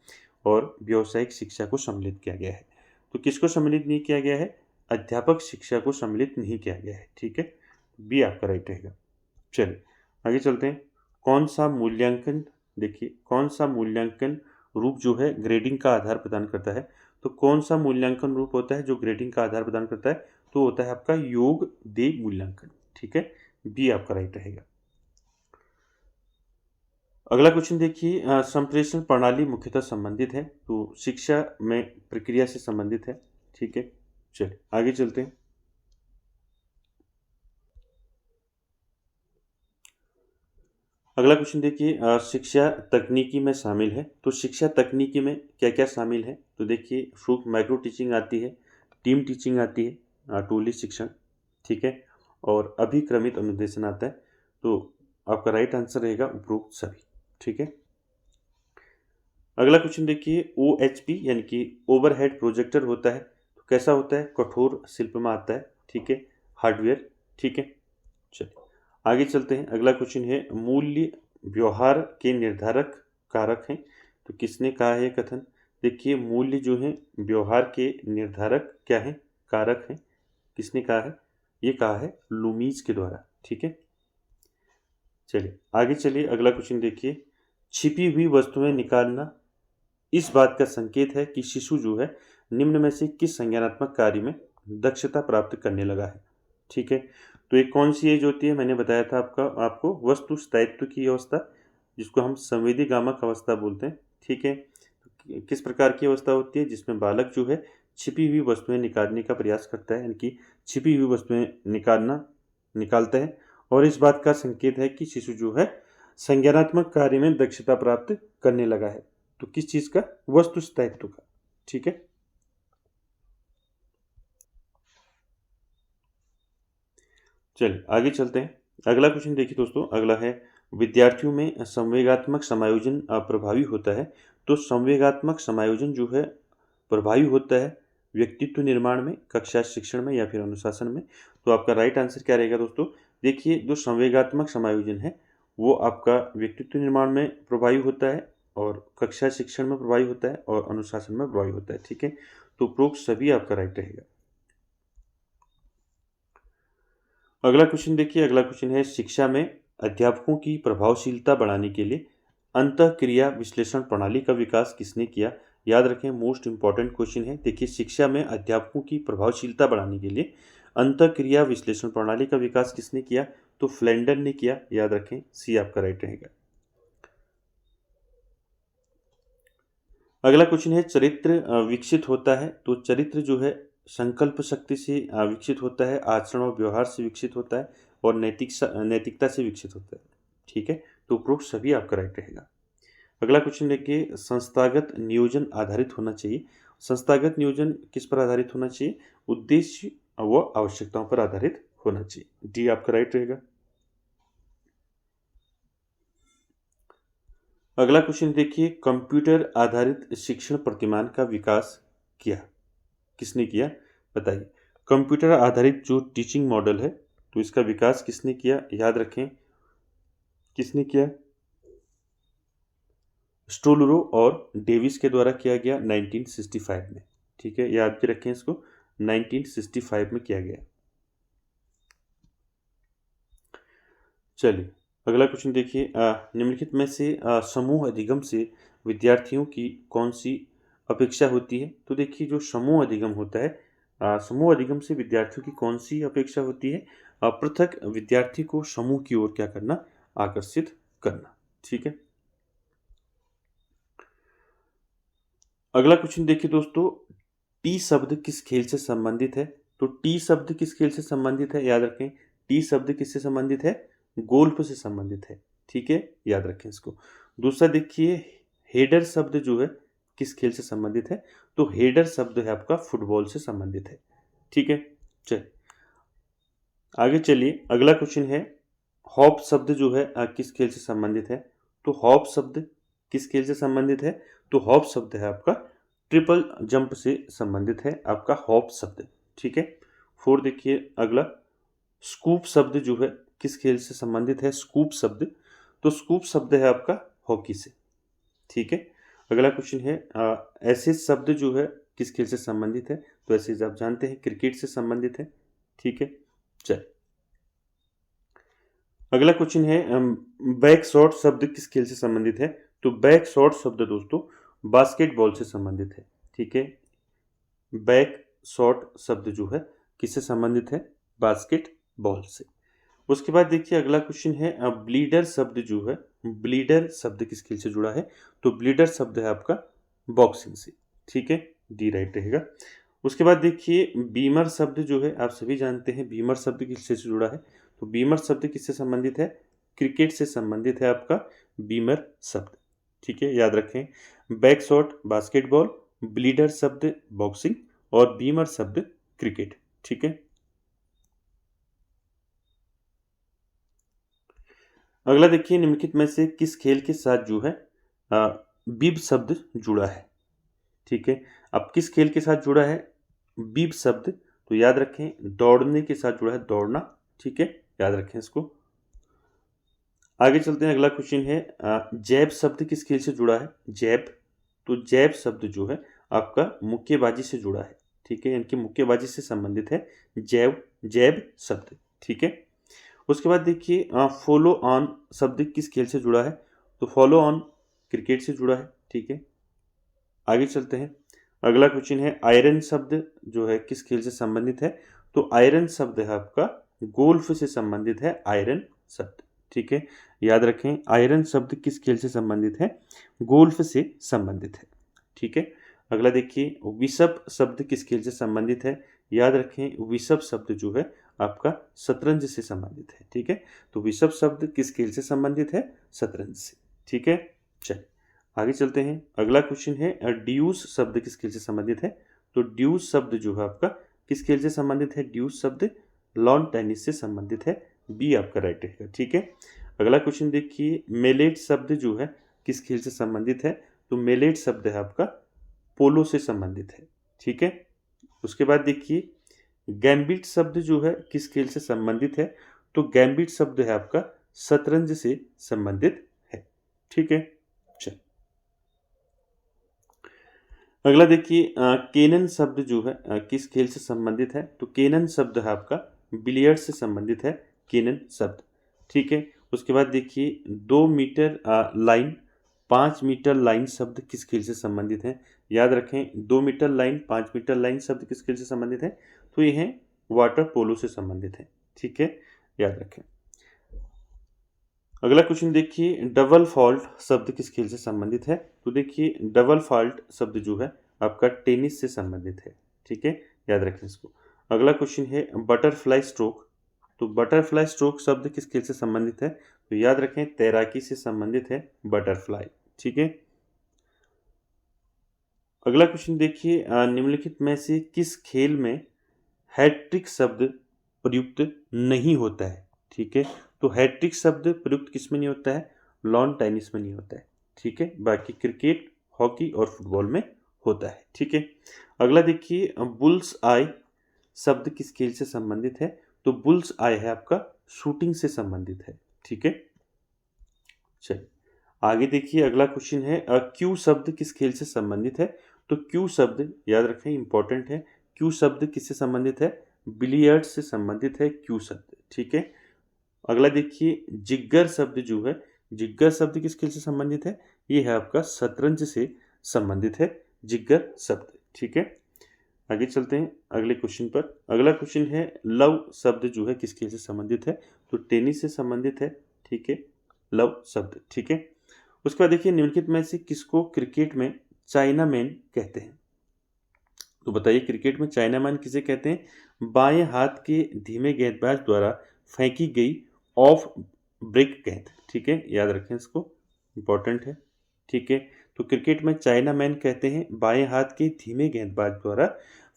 और व्यावसायिक शिक्षा को सम्मिलित किया गया है। तो किसको सम्मिलित नहीं किया गया है? अध्यापक शिक्षा को सम्मिलित नहीं किया गया है। ठीक है, बी आपका राइट रहेगा। चलिए आगे चलते हैं। कौन सा मूल्यांकन, देखिए कौन सा मूल्यांकन रूप जो है ग्रेडिंग का आधार प्रदान करता है? तो कौन सा मूल्यांकन रूप होता है जो ग्रेडिंग का आधार प्रदान करता है? तो होता है आपका योग दे मूल्यांकन। ठीक है, बी आपका राइट रहेगा। अगला क्वेश्चन देखिए, संप्रेषण प्रणाली मुख्यतः संबंधित है, तो शिक्षा में प्रक्रिया से संबंधित है। ठीक है, चलिए आगे चलते हैं। अगला क्वेश्चन देखिए, शिक्षा तकनीकी में शामिल है, तो शिक्षा तकनीकी में क्या क्या शामिल है? तो देखिए, सूक्ष्म माइक्रो टीचिंग आती है, टीम टीचिंग आती है, टोली शिक्षण, ठीक है, और अभिक्रमित अनुदेशन आता है। तो आपका राइट आंसर रहेगा उपरोक्त सभी। ठीक है, अगला क्वेश्चन देखिए, OHP यानी कि ओवरहेड प्रोजेक्टर होता है, तो कैसा होता है? कठोर शिल्प में आता है। ठीक है, हार्डवेयर। ठीक है, चलिए आगे चलते हैं। अगला क्वेश्चन है, मूल्य व्यवहार के निर्धारक कारक हैं, तो किसने कहा है कथन? देखिए, मूल्य जो है व्यवहार के निर्धारक क्या है? कारक हैं। किसने कहा है? ये कहा है लुमीज के द्वारा। ठीक है, चलिए आगे चलिए। अगला क्वेश्चन देखिए, छिपी हुई वस्तुएं निकालना इस बात का संकेत है कि शिशु जो है निम्न में से किस संज्ञानात्मक कार्य में दक्षता प्राप्त करने लगा है? ठीक है, तो एक कौन सी एज होती है? मैंने बताया था आपको वस्तु स्थायित्व की अवस्था, जिसको हम संवेदी गामक अवस्था बोलते हैं। ठीक है, किस प्रकार की अवस्था होती है? जिसमें बालक जो है छिपी हुई वस्तुएं निकालने का प्रयास करता है, यानी कि छिपी हुई वस्तुएं निकालता है, और इस बात का संकेत है कि शिशु जो है संज्ञानात्मक कार्य में दक्षता प्राप्त करने लगा है। तो किस चीज का? वस्तु स्थायित्व का। ठीक है, चलिए आगे चलते हैं। अगला क्वेश्चन देखिए दोस्तों, अगला है, विद्यार्थियों में संवेगात्मक समायोजन प्रभावी होता है, तो संवेगात्मक समायोजन जो है प्रभावी होता है व्यक्तित्व निर्माण में, कक्षा शिक्षण में या फिर अनुशासन में? तो आपका राइट आंसर क्या रहेगा दोस्तों? देखिए, जो संवेगात्मक समायोजन है वो आपका व्यक्तित्व निर्माण में प्रभावी होता है और कक्षा शिक्षण में प्रभावी होता है और अनुशासन में प्रभावी होता है। ठीक है, तो उपरोक्त सभी आपका राइट रहेगा। अगला क्वेश्चन देखिए, अगला क्वेश्चन है, शिक्षा में अध्यापकों की प्रभावशीलता बढ़ाने के लिए अंतःक्रिया विश्लेषण प्रणाली का विकास किसने किया? याद रखें, मोस्ट इंपॉर्टेंट क्वेश्चन है। देखिए, शिक्षा में अध्यापकों की प्रभावशीलता बढ़ाने के लिए अंतःक्रिया विश्लेषण प्रणाली का विकास किसने किया? तो फ्लेंडर ने किया। याद रखें, सी आपका राइट रहेगा। अगला क्वेश्चन है, चरित्र विकसित होता है, तो चरित्र जो है संकल्प शक्ति से विकसित होता है, आचरण और व्यवहार से विकसित होता है और नैतिकता से विकसित होता है। ठीक है, तो उपरोक्त सभी आपका राइट रहेगा। अगला क्वेश्चन देखिए, संस्थागत नियोजन आधारित होना चाहिए। संस्थागत नियोजन किस पर आधारित होना चाहिए? उद्देश्य व आवश्यकताओं पर आधारित होना चाहिए। डी आपका राइट रहेगा। अगला क्वेश्चन देखिए, कंप्यूटर आधारित शिक्षण प्रतिमान का विकास किया, किसने किया? बताइए। कंप्यूटर आधारित जो टीचिंग मॉडल है, तो इसका विकास किसने किया? याद रखें, किसने किया? स्टोलरो और डेविस के द्वारा किया गया 1965 में। ठीक है, याद भी रखें इसको, 1965 में किया गया। चलिए अगला क्वेश्चन देखिए, निम्नलिखित में से समूह अधिगम से विद्यार्थियों की कौन सी अपेक्षा होती है? तो देखिए, जो समूह अधिगम होता है, समूह अधिगम से विद्यार्थियों की कौन सी अपेक्षा होती है? पृथक विद्यार्थी को समूह की ओर क्या करना? आकर्षित करना। ठीक है, अगला क्वेश्चन देखिए दोस्तों, टी शब्द किस खेल से संबंधित है? तो टी शब्द किस खेल से संबंधित है? याद रखें, टी शब्द किससे संबंधित है? गोल्फ से संबंधित है। ठीक है, याद रखें इसको। दूसरा देखिए, हेडर शब्द जो है किस खेल से संबंधित है? तो हेडर शब्द है आपका फुटबॉल से संबंधित है। ठीक है, चलिए आगे चलिए, अगला क्वेश्चन है हॉप शब्द जो है किस खेल से संबंधित है? तो हॉप शब्द किस खेल से संबंधित है? तो हॉप शब्द है आपका ट्रिपल जंप से संबंधित है, आपका हॉप शब्द। ठीक है। 4 देखिए अगला, स्कूप शब्द जो है किस खेल से संबंधित है? स्कूप शब्द, तो स्कूप शब्द है आपका हॉकी से। ठीक है। अगला क्वेश्चन है ऐसे शब्द जो है किस खेल से संबंधित है? तो ऐसे आप जानते हैं क्रिकेट से संबंधित है। ठीक है। चल, अगला क्वेश्चन है बैक शॉट शब्द किस खेल से संबंधित है? तो बैक शॉट शब्द दोस्तों बास्केटबॉल से संबंधित है। ठीक है। बैक शॉट शब्द जो है किससे संबंधित है? बास्केटबॉल से। उसके बाद देखिए अगला क्वेश्चन है ब्लीडर शब्द जो है, ब्लीडर शब्द किस खेल से जुड़ा है? तो ब्लीडर शब्द है आपका बॉक्सिंग से। ठीक है, डी राइट रहेगा। उसके बाद देखिए बीमर शब्द जो है आप सभी जानते हैं बीमर शब्द किससे जुड़ा है? तो बीमर शब्द किससे संबंधित है? क्रिकेट से संबंधित है आपका बीमर शब्द। ठीक है, याद रखें, बैक शॉट बास्केटबॉल, ब्लीडर शब्द बॉक्सिंग और बीमर शब्द क्रिकेट। ठीक है। अगला देखिए निम्नलिखित में से किस खेल के साथ जो है बीब शब्द जुड़ा है? ठीक है, अब किस खेल के साथ जुड़ा है बीब शब्द? तो याद रखें दौड़ने के साथ जुड़ा है, दौड़ना। ठीक है, याद रखें इसको। आगे चलते हैं, अगला क्वेश्चन है जैब शब्द किस खेल से जुड़ा है? जैब, तो जैब शब्द जो है आपका मुक्केबाजी से जुड़ा है। ठीक है, इनकी मुक्केबाजी से संबंधित है जैब, जैब शब्द। ठीक है। उसके बाद देखिए फॉलो ऑन शब्द किस खेल से जुड़ा है? तो फॉलो ऑन क्रिकेट से जुड़ा है। ठीक है, आगे चलते हैं। अगला क्वेश्चन है आयरन शब्द जो है किस खेल से संबंधित है? तो आयरन शब्द है आपका गोल्फ से संबंधित है, आयरन शब्द। ठीक है, याद रखें आयरन शब्द किस खेल से संबंधित है? गोल्फ से संबंधित है। ठीक है। अगला देखिए विशप शब्द किस खेल से संबंधित है? याद रखें विशप शब्द जो है आपका शतरंज से संबंधित है। ठीक है, तो विशप शब्द किस खेल से संबंधित है? शतरंज से। ठीक है, चलिए आगे चलते हैं। अगला क्वेश्चन है ड्यूस शब्द किस खेल से संबंधित है? तो ड्यूस शब्द जो है आपका किस खेल से संबंधित है? ड्यूस शब्द लॉन टेनिस से संबंधित है, बी आपका राइट रहेगा। ठीक है। अगला क्वेश्चन देखिए मेलेट शब्द जो है किस खेल से संबंधित है? तो मेलेट शब्द है आपका पोलो से संबंधित है। ठीक है। उसके बाद देखिए गैम्बिट शब्द जो है किस खेल से संबंधित है? तो गैम्बिट शब्द है आपका शतरंज से संबंधित है। ठीक है, चल अगला देखिए केनन शब्द जो है किस खेल से संबंधित है? तो केनन शब्द है आपका बिलियर्ड से संबंधित है, केनन शब्द। ठीक है। उसके बाद देखिए 2 मीटर लाइन, 5 मीटर लाइन शब्द किस खेल से संबंधित है? याद रखें 2 मीटर लाइन, 5 मीटर लाइन शब्द किस खेल से संबंधित है? तो ये है वाटर पोलो से संबंधित है। ठीक है, याद रखें। अगला क्वेश्चन देखिए डबल फॉल्ट शब्द किस खेल से संबंधित है? तो देखिए डबल फॉल्ट शब्द जो है आपका टेनिस से संबंधित है। ठीक है, याद रखें इसको। अगला क्वेश्चन है बटरफ्लाई स्ट्रोक, तो बटरफ्लाई स्ट्रोक शब्द किस खेल से संबंधित है? तो याद रखें तैराकी से संबंधित है बटरफ्लाई। ठीक है। अगला क्वेश्चन देखिए निम्नलिखित में से किस खेल में हैट्रिक शब्द प्रयुक्त नहीं होता है? ठीक है, तो हैट्रिक शब्द प्रयुक्त किस में नहीं होता है? लॉन टेनिस में नहीं होता है। ठीक है, बाकी क्रिकेट, हॉकी और फुटबॉल में होता है। ठीक है। अगला देखिए बुल्स आई शब्द किस खेल से संबंधित है? तो बुल्स आई है आपका शूटिंग से संबंधित है। ठीक है, चलिए आगे देखिए अगला क्वेश्चन है क्यू शब्द किस खेल से संबंधित है? तो क्यू शब्द याद रखें इंपॉर्टेंट है, क्यू शब्द किससे संबंधित है? बिलियर्ड से संबंधित है क्यू शब्द। ठीक है। अगला देखिए जिग्गर शब्द जो है, जिग्गर शब्द किस खेल से संबंधित है? ये है आपका शतरंज से संबंधित है जिग्गर शब्द। ठीक है, आगे चलते हैं अगले क्वेश्चन पर। अगला क्वेश्चन है लव शब्द जो है किस खेल से संबंधित है? तो टेनिस से संबंधित है। ठीक है, लव शब्द। ठीक है। उसके बाद देखिए निम्नलिखित में से किसको क्रिकेट में चाइना मैन कहते हैं? तो बताइए क्रिकेट में चाइना मैन किसे कहते हैं? बाएं हाथ के धीमे गेंदबाज द्वारा फेंकी गई ऑफ ब्रेक गेंद। ठीक है, याद रखें इसको, इंपॉर्टेंट है। ठीक है, तो क्रिकेट में चाइना मैन कहते हैं बाएं हाथ के धीमे गेंदबाज द्वारा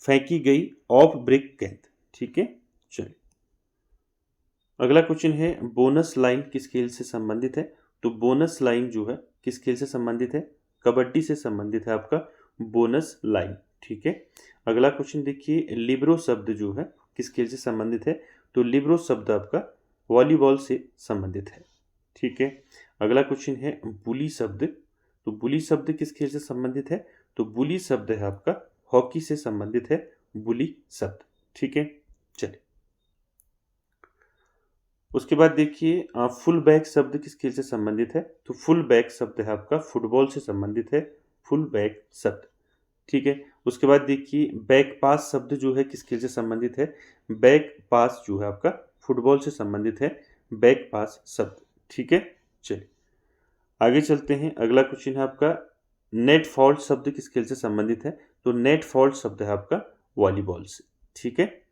फेंकी गई ऑफ ब्रेक गेंद। ठीक है, चलिए अगला क्वेश्चन है बोनस लाइन किस खेल से संबंधित है? तो बोनस लाइन जो है किस खेल से संबंधित है? कबड्डी से संबंधित है आपका बोनस लाइन। ठीक है। अगला क्वेश्चन देखिए, लिब्रो शब्द जो है किस खेल से संबंधित है? तो लिब्रो शब्द आपका वॉलीबॉल से संबंधित है। ठीक है। अगला क्वेश्चन है बुली शब्द। तो बुली शब्द किस खेल से संबंधित है? तो बुली शब्द है आपका हॉकी से संबंधित है बुली शब्द। ठीक है। चलिए, उसके बाद देखिए फुल बैक शब्द किस खेल से संबंधित है? तो फुल बैक शब्द है आपका फुटबॉल से संबंधित है फुल बैक शब्द। ठीक है। उसके बाद देखिए बैक पास शब्द जो है किस खेल से संबंधित है? बैक पास जो है आपका फुटबॉल से संबंधित है बैक पास शब्द। ठीक है। चलिए आगे चलते हैं। अगला क्वेश्चन है आपका नेट फॉल्ट शब्द किस खेल से संबंधित है? तो नेट फॉल्ट शब्द है आपका वॉलीबॉल से। ठीक है।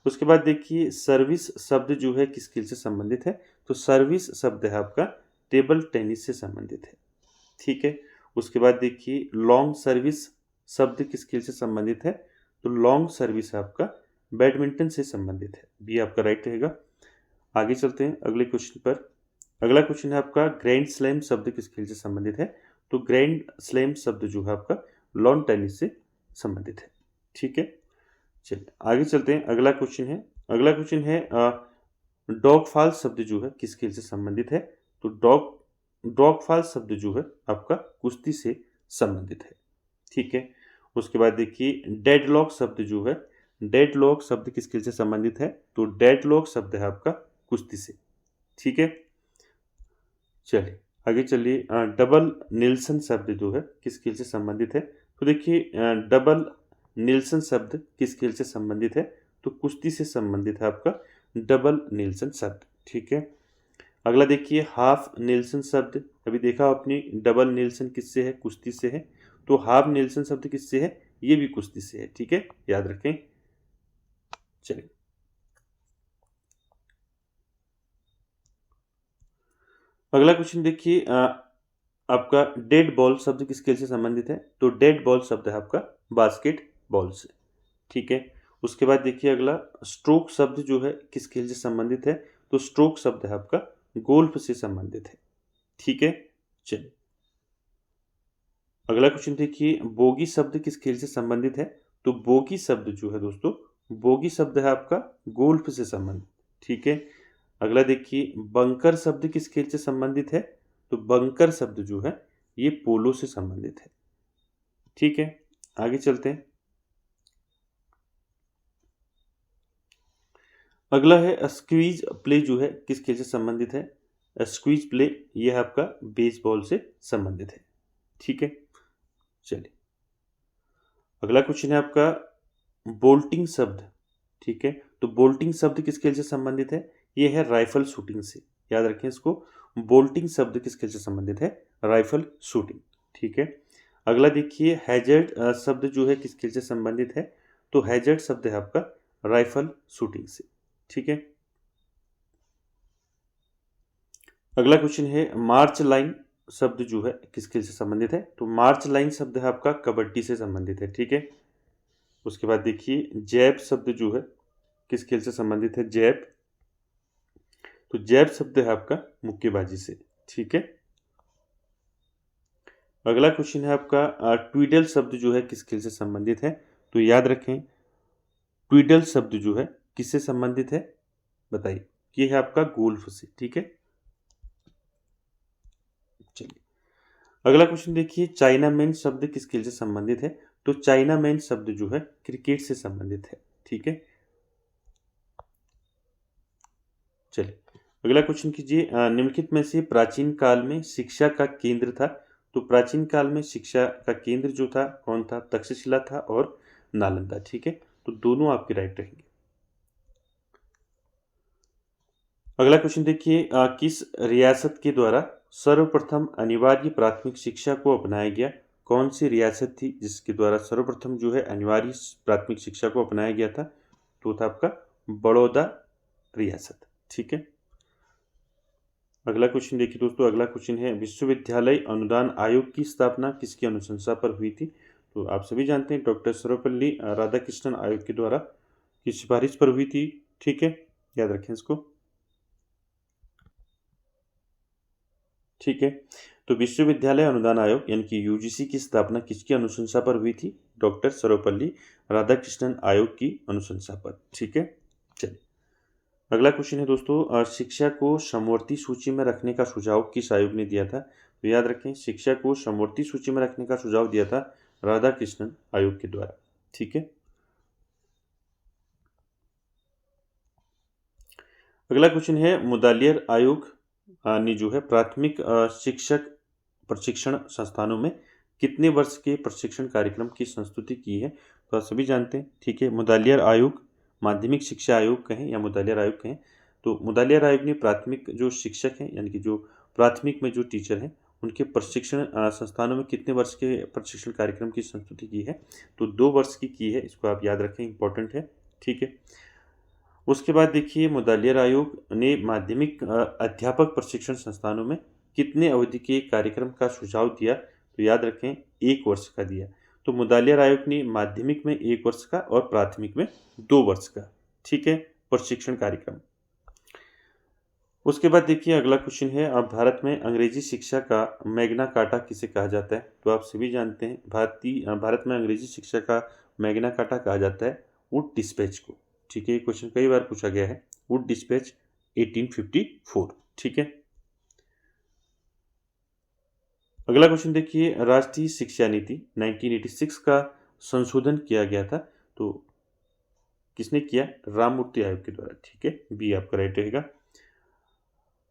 उसके बाद देखिए सर्विस शब्द जो है किस खेल से संबंधित है? तो सर्विस शब्द है आपका टेबल टेनिस से संबंधित है। ठीक है। उसके बाद देखिए लॉन्ग सर्विस शब्द किस खेल से संबंधित है? तो लॉन्ग सर्विस आपका बैडमिंटन से संबंधित है। बी आपका राइट रहेगा। आगे चलते हैं अगले क्वेश्चन पर। अगला क्वेश्चन है आपका ग्रैंड स्लैम शब्द किस खेल से संबंधित है? तो ग्रैंड स्लैम शब्द जो है आपका लॉन टेनिस से संबंधित है। ठीक है। चलिए आगे चलते हैं। अगला क्वेश्चन है डॉग फाल शब्द जो है किस खेल से संबंधित है? तो डॉग फाल शब्द जो है आपका कुश्ती से संबंधित है। ठीक है। उसके बाद देखिए डेडलॉक शब्द जो है, डेडलॉक शब्द किस खेल से संबंधित है? तो डेडलॉक शब्द है आपका कुश्ती से। ठीक है। चलिए आगे चलिए डबल निल्सन शब्द जो है किस खेल से संबंधित है? तो देखिए डबल निल्सन शब्द किस खेल से संबंधित है? तो कुश्ती से संबंधित है आपका डबल निल्सन शब्द। ठीक है। अगला देखिए हाफ निल्सन शब्द, अभी देखा आपने डबल निल्सन किससे है? कुश्ती से है। तो हाफ निल्सन शब्द किससे है? ये भी कुश्ती से है। ठीक है, याद रखें। चलिए अगला क्वेश्चन देखिए आपका डेड बॉल शब्द किस खेल से संबंधित है? तो डेड बॉल शब्द है आपका बास्केट बॉल से। ठीक है। उसके बाद देखिए अगला स्ट्रोक शब्द जो है किस खेल से संबंधित है? तो स्ट्रोक शब्द है आपका गोल्फ से संबंधित है। ठीक है। चलिए अगला क्वेश्चन देखिए बोगी शब्द किस खेल से संबंधित है? तो बोगी शब्द जो है दोस्तों, बोगी शब्द है आपका गोल्फ से संबंधित। ठीक है। अगला देखिए बंकर शब्द किस खेल से संबंधित है? तो बंकर शब्द जो है ये पोलो से संबंधित है। ठीक है। आगे चलते हैं। अगला है स्क्वीज प्ले जो है किस खेल से संबंधित है? स्क्वीज प्ले ये है आपका बेसबॉल से संबंधित है। ठीक है। चलिए अगला क्वेश्चन है आपका बोल्टिंग शब्द। ठीक है। तो बोल्टिंग शब्द किस खेल से संबंधित है? ये है राइफल शूटिंग से। याद रखें इसको। बोल्टिंग शब्द किस खेल से संबंधित है? Rifle shooting. ठीक है। अगला देखिए हैजर्ड शब्द जो है किस खेल से संबंधित है? तो हैजर्ड शब्द है आपका राइफल शूटिंग से। ठीक है। अगला क्वेश्चन है मार्च लाइन शब्द जो है किस खेल से संबंधित है? तो मार्च लाइन शब्द है आपका कबड्डी से संबंधित है। ठीक है। उसके बाद देखिए जैब शब्द जो है किस खेल से संबंधित है? जैब, तो जैब शब्द है आपका मुक्केबाजी से। ठीक है। अगला क्वेश्चन है आपका ट्विडल शब्द जो है किस खेल से संबंधित है? तो याद रखें ट्विडल शब्द जो है किससे संबंधित है? बताइए। ये है आपका गोल्फ से। ठीक है। चलिए अगला क्वेश्चन देखिए चाइना मैन शब्द किस खेल से संबंधित है? तो चाइना मैन शब्द जो है क्रिकेट से संबंधित है। ठीक है। चलिए अगला क्वेश्चन कीजिए निम्नलिखित में से प्राचीन काल में शिक्षा का केंद्र था। तो प्राचीन काल में शिक्षा का केंद्र जो था कौन था? तक्षशिला था और नालंदा। ठीक है। तो दोनों आपके राइट रहेंगे। अगला क्वेश्चन देखिए किस रियासत के द्वारा सर्वप्रथम अनिवार्य प्राथमिक शिक्षा को अपनाया गया? कौन सी रियासत थी जिसके द्वारा सर्वप्रथम जो है अनिवार्य प्राथमिक शिक्षा को अपनाया गया था? तो था आपका बड़ौदा रियासत। ठीक है। अगला क्वेश्चन देखिए दोस्तों, अगला क्वेश्चन है विश्वविद्यालय अनुदान आयोग की स्थापना किसकी अनुशंसा पर हुई थी? तो आप सभी जानते हैं डॉक्टर सर्वपल्ली राधाकृष्णन आयोग के द्वारा की सिफारिश पर हुई थी। ठीक है, याद रखें इसको। ठीक है। तो विश्वविद्यालय अनुदान आयोग यानी कि यूजीसी की स्थापना किसकी अनुशंसा पर हुई थी? डॉक्टर सर्वपल्ली राधाकृष्णन आयोग की अनुशंसा पर। ठीक है। चलिए अगला क्वेश्चन है दोस्तों, शिक्षा को समवर्ती सूची में रखने का सुझाव किस आयोग ने दिया था? तो याद रखें, शिक्षा को समवर्ती सूची में रखने का सुझाव दिया था राधाकृष्णन आयोग के द्वारा। ठीक है। अगला क्वेश्चन है, मुदालियर आयोग ने जो है प्राथमिक शिक्षक प्रशिक्षण संस्थानों में कितने वर्ष के प्रशिक्षण कार्यक्रम की संस्तुति की है? तो आप सभी जानते हैं। ठीक है। मुदालियर आयोग माध्यमिक शिक्षा आयोग कहें या मुदालियर आयोग कहें, तो मुदालियर आयोग ने प्राथमिक जो शिक्षक हैं यानी कि जो प्राथमिक में जो टीचर हैं उनके प्रशिक्षण संस्थानों में कितने वर्ष के प्रशिक्षण कार्यक्रम की संस्तुति की है? तो 2 वर्ष की है। इसको आप याद रखें, इंपॉर्टेंट है। ठीक है। उसके बाद देखिए, मुदालियर आयोग ने माध्यमिक अध्यापक प्रशिक्षण संस्थानों में कितने अवधि के कार्यक्रम का सुझाव दिया? तो याद रखें, 1 वर्ष का दिया। तो मुदालियर आयोग ने माध्यमिक में 1 वर्ष का और प्राथमिक में 2 वर्ष का, ठीक है, प्रशिक्षण कार्यक्रम। उसके बाद देखिए अगला क्वेश्चन है, अब भारत में अंग्रेजी शिक्षा का मैग्ना कार्टा किसे कहा जाता है? तो आप सभी जानते हैं, भारत में अंग्रेजी शिक्षा का मैग्ना कार्टा कहा जाता है वुड डिस्पैच को। ठीक है। ये क्वेश्चन कई बार पूछा गया है। Wood dispatch 1854। ठीक है। अगला क्वेश्चन देखिए, राष्ट्रीय शिक्षा नीति 1986 का संशोधन किया गया था, तो किसने किया? राममूर्ति आयोग के द्वारा। ठीक है। बी आपका राइट रहेगा।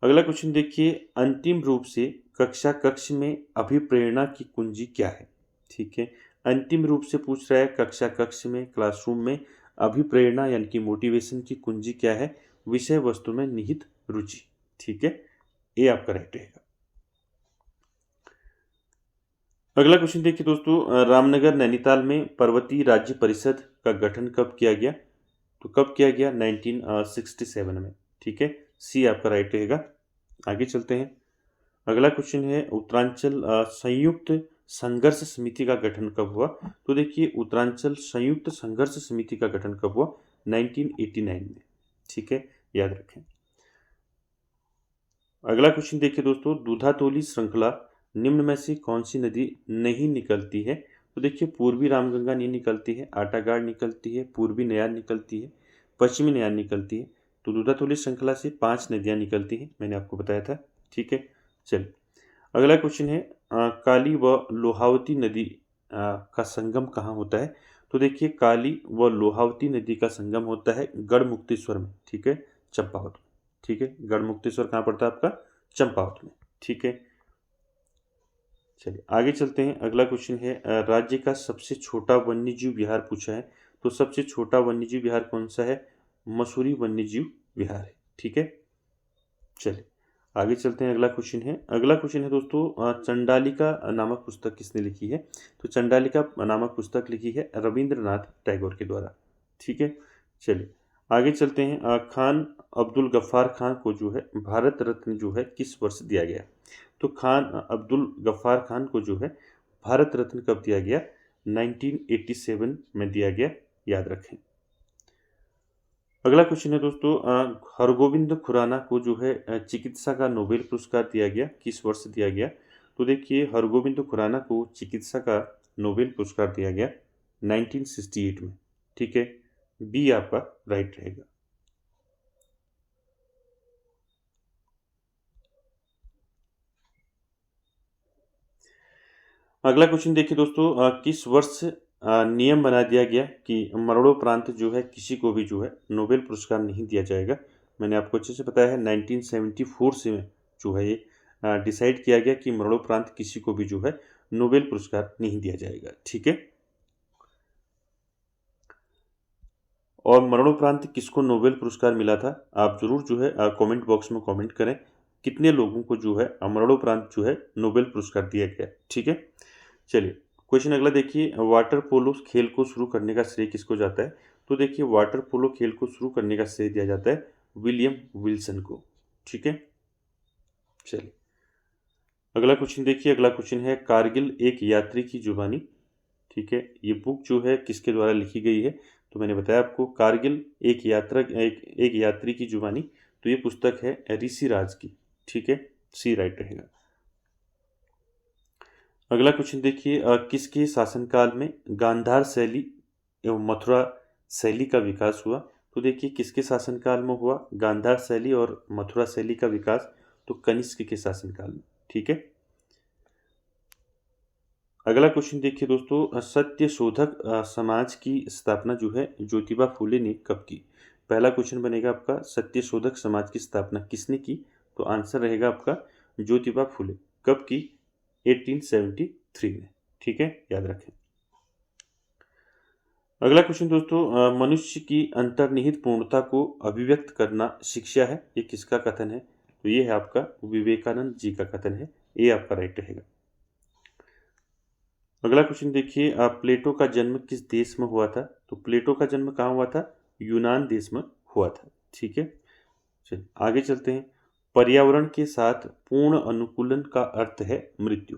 अगला क्वेश्चन देखिए, अंतिम रूप से कक्षा कक्ष में अभिप्रेरणा की कुंजी क्या है? ठीक है। अंतिम रूप से पूछ रहा है कक्षा कक्ष में, क्लासरूम में अभिप्रेरणा यानी कि मोटिवेशन की कुंजी क्या है? विषय वस्तु में निहित रुचि। ठीक है। ये आपका राइट रहेगा। अगला क्वेश्चन देखिए दोस्तों, रामनगर नैनीताल में पर्वतीय राज्य परिषद का गठन कब किया गया? तो कब किया गया? 1967 में। ठीक है। सी आपका राइट रहेगा। आगे चलते हैं। अगला क्वेश्चन है, उत्तरांचल संयुक्त संघर्ष समिति का गठन कब हुआ? तो देखिए, उत्तरांचल संयुक्त संघर्ष समिति का गठन कब हुआ? 1989 में। ठीक है, याद रखें। अगला क्वेश्चन देखिए दोस्तों, दूधातोली श्रृंखला निम्न में से कौन सी नदी नहीं निकलती है? तो देखिए, पूर्वी रामगंगा नहीं निकलती है, आटागाड़ निकलती है, पूर्वी नयार निकलती है, पश्चिमी नयार निकलती है। तो दूधातोली श्रृंखला से 5 नदियाँ निकलती हैं, मैंने आपको बताया था। ठीक है। चलिए अगला क्वेश्चन है, काली व लोहावती नदी का संगम कहाँ होता है? तो देखिए, काली व लोहावती नदी का संगम होता है गढ़मुक्तेश्वर में। ठीक है, चंपावत में। ठीक है, गढ़मुक्तेश्वर कहाँ पड़ता है आपका? चंपावत में। ठीक है। चलिए आगे चलते हैं। अगला क्वेश्चन है, राज्य का सबसे छोटा वन्यजीव विहार पूछा है, तो सबसे छोटा वन्यजीव विहार कौन सा है? मसूरी वन्यजीव विहार है। ठीक है। चलिए आगे चलते हैं। अगला क्वेश्चन है दोस्तों, चंडालिका नामक पुस्तक किसने लिखी है? तो चंडालिका नामक पुस्तक लिखी है रविंद्रनाथ टैगोर के द्वारा। ठीक है। चलिए आगे चलते हैं। खान अब्दुल गफ्फार खान को जो है भारत रत्न जो है किस वर्ष दिया गया? तो खान अब्दुल गफ्फार खान को जो है भारत रत्न कब दिया गया? 1987 में दिया गया, याद रखें। अगला क्वेश्चन है दोस्तों, हरगोविंद खुराना को जो है चिकित्सा का नोबेल पुरस्कार दिया गया, किस वर्ष दिया गया? तो देखिए, हरगोविंद खुराना को चिकित्सा का नोबेल पुरस्कार दिया गया 1968 में। ठीक है, बी आपका राइट रहेगा। अगला क्वेश्चन देखिए दोस्तों, किस वर्ष नियम बना दिया गया कि मरणोपरांत जो है किसी को भी जो है नोबेल पुरस्कार नहीं दिया जाएगा? मैंने आपको अच्छे से बताया है, 1974 से जो है ये डिसाइड किया गया कि मरणोपरांत किसी को भी जो है नोबेल पुरस्कार नहीं दिया जाएगा। ठीक है। और मरणोपरांत किसको नोबेल पुरस्कार मिला था? आप जरूर जो है कमेंट बॉक्स में कमेंट करें, कितने लोगों को जो है मरणोपरांत जो है नोबेल पुरस्कार दिया गया। ठीक है। चलिए क्वेश्चन अगला देखिए, वाटर पोलो खेल को शुरू करने का श्रेय किसको जाता है? तो देखिए, वाटर पोलो खेल को शुरू करने का श्रेय दिया जाता है विलियम विल्सन को। ठीक है। चलिए अगला क्वेश्चन देखिए, अगला क्वेश्चन है, कारगिल एक यात्री की जुबानी। ठीक है, ये बुक जो है किसके द्वारा लिखी गई है? तो मैंने बताया आपको, कारगिल एक यात्री की जुबानी, तो ये पुस्तक है ऋषि राज की। ठीक है, सी राइट रहेगा। अगला क्वेश्चन देखिए, किसके शासनकाल में गांधार शैली एवं मथुरा शैली का विकास हुआ? तो देखिए किसके शासनकाल में हुआ गांधार शैली और मथुरा शैली का विकास? तो कनिष्क के शासनकाल में। ठीक है। अगला क्वेश्चन देखिए दोस्तों, सत्य शोधक समाज की स्थापना जो है ज्योतिबा फूले ने कब की? पहला क्वेश्चन बनेगा आपका, सत्य शोधक समाज की स्थापना किसने की? तो आंसर रहेगा आपका ज्योतिबा फूले। कब की? 1873 में। ठीक है, याद रखें। अगला क्वेश्चन दोस्तों, मनुष्य की अंतर्निहित पूर्णता को अभिव्यक्त करना शिक्षा है, ये किसका कथन है? तो ये है आपका विवेकानंद जी का कथन है। ये आपका राइट रहेगा। अगला क्वेश्चन देखिए, प्लेटो का जन्म किस देश में हुआ था? तो प्लेटो का जन्म कहाँ हुआ था? यूनान देश में हुआ था। ठीक है, चलिए आगे चलते हैं। पर्यावरण के साथ पूर्ण अनुकूलन का अर्थ है मृत्यु,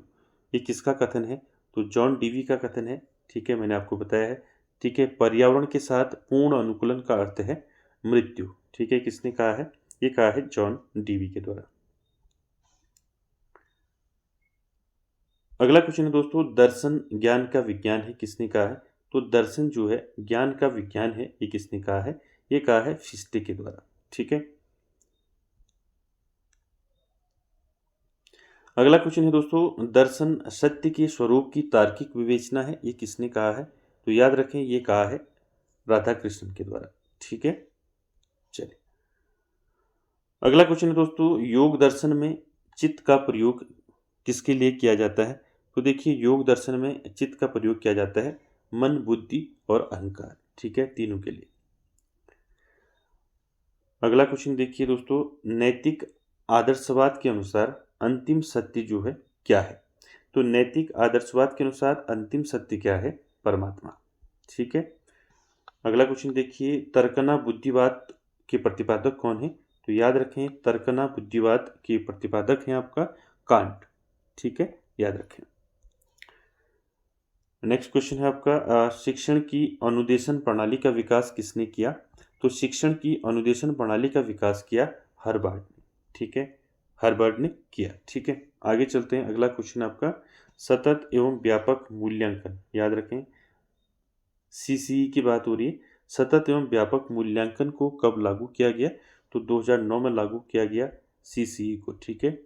ये किसका कथन है? तो जॉन डीवी का कथन है। ठीक है, मैंने आपको बताया है। ठीक है, पर्यावरण के साथ पूर्ण अनुकूलन का अर्थ है मृत्यु। ठीक है, किसने कहा है? ये कहा है जॉन डीवी के द्वारा। अगला क्वेश्चन है दोस्तों, दर्शन ज्ञान का विज्ञान है, किसने कहा है? तो दर्शन जो है ज्ञान का विज्ञान है, ये किसने कहा है? ये कहा है फिस्टे के द्वारा। ठीक है। अगला क्वेश्चन है दोस्तों, दर्शन सत्य के स्वरूप की तार्किक विवेचना है, ये किसने कहा है? तो याद रखें, ये कहा है राधा कृष्ण के द्वारा। ठीक है, चलिए अगला क्वेश्चन है दोस्तों, योग दर्शन में चित्त का प्रयोग किसके लिए किया जाता है? तो देखिए योग दर्शन में चित्त का प्रयोग किया जाता है मन, बुद्धि और अहंकार। ठीक है, तीनों के लिए। अगला क्वेश्चन देखिए दोस्तों, नैतिक आदर्शवाद के अनुसार अंतिम सत्य जो है क्या है? तो नैतिक आदर्शवाद के अनुसार अंतिम सत्य क्या है? परमात्मा। ठीक है। अगला क्वेश्चन देखिए, तर्कना बुद्धिवाद के प्रतिपादक कौन है? तो याद रखें, तर्कना बुद्धिवाद के प्रतिपादक हैं आपका कांट। ठीक है, याद रखें। नेक्स्ट क्वेश्चन है आपका, शिक्षण की अनुदेशन प्रणाली का विकास किसने किया? तो शिक्षण की अनुदेशन प्रणाली का विकास किया हर्बर्ट ने। ठीक है, हर्बर्ट ने किया। ठीक है, आगे चलते हैं। अगला क्वेश्चन आपका, सतत एवं व्यापक मूल्यांकन, याद रखें सीसीई की बात हो रही है। सतत एवं व्यापक मूल्यांकन को कब लागू किया गया? तो 2009 में लागू किया गया सीसीई को। ठीक है।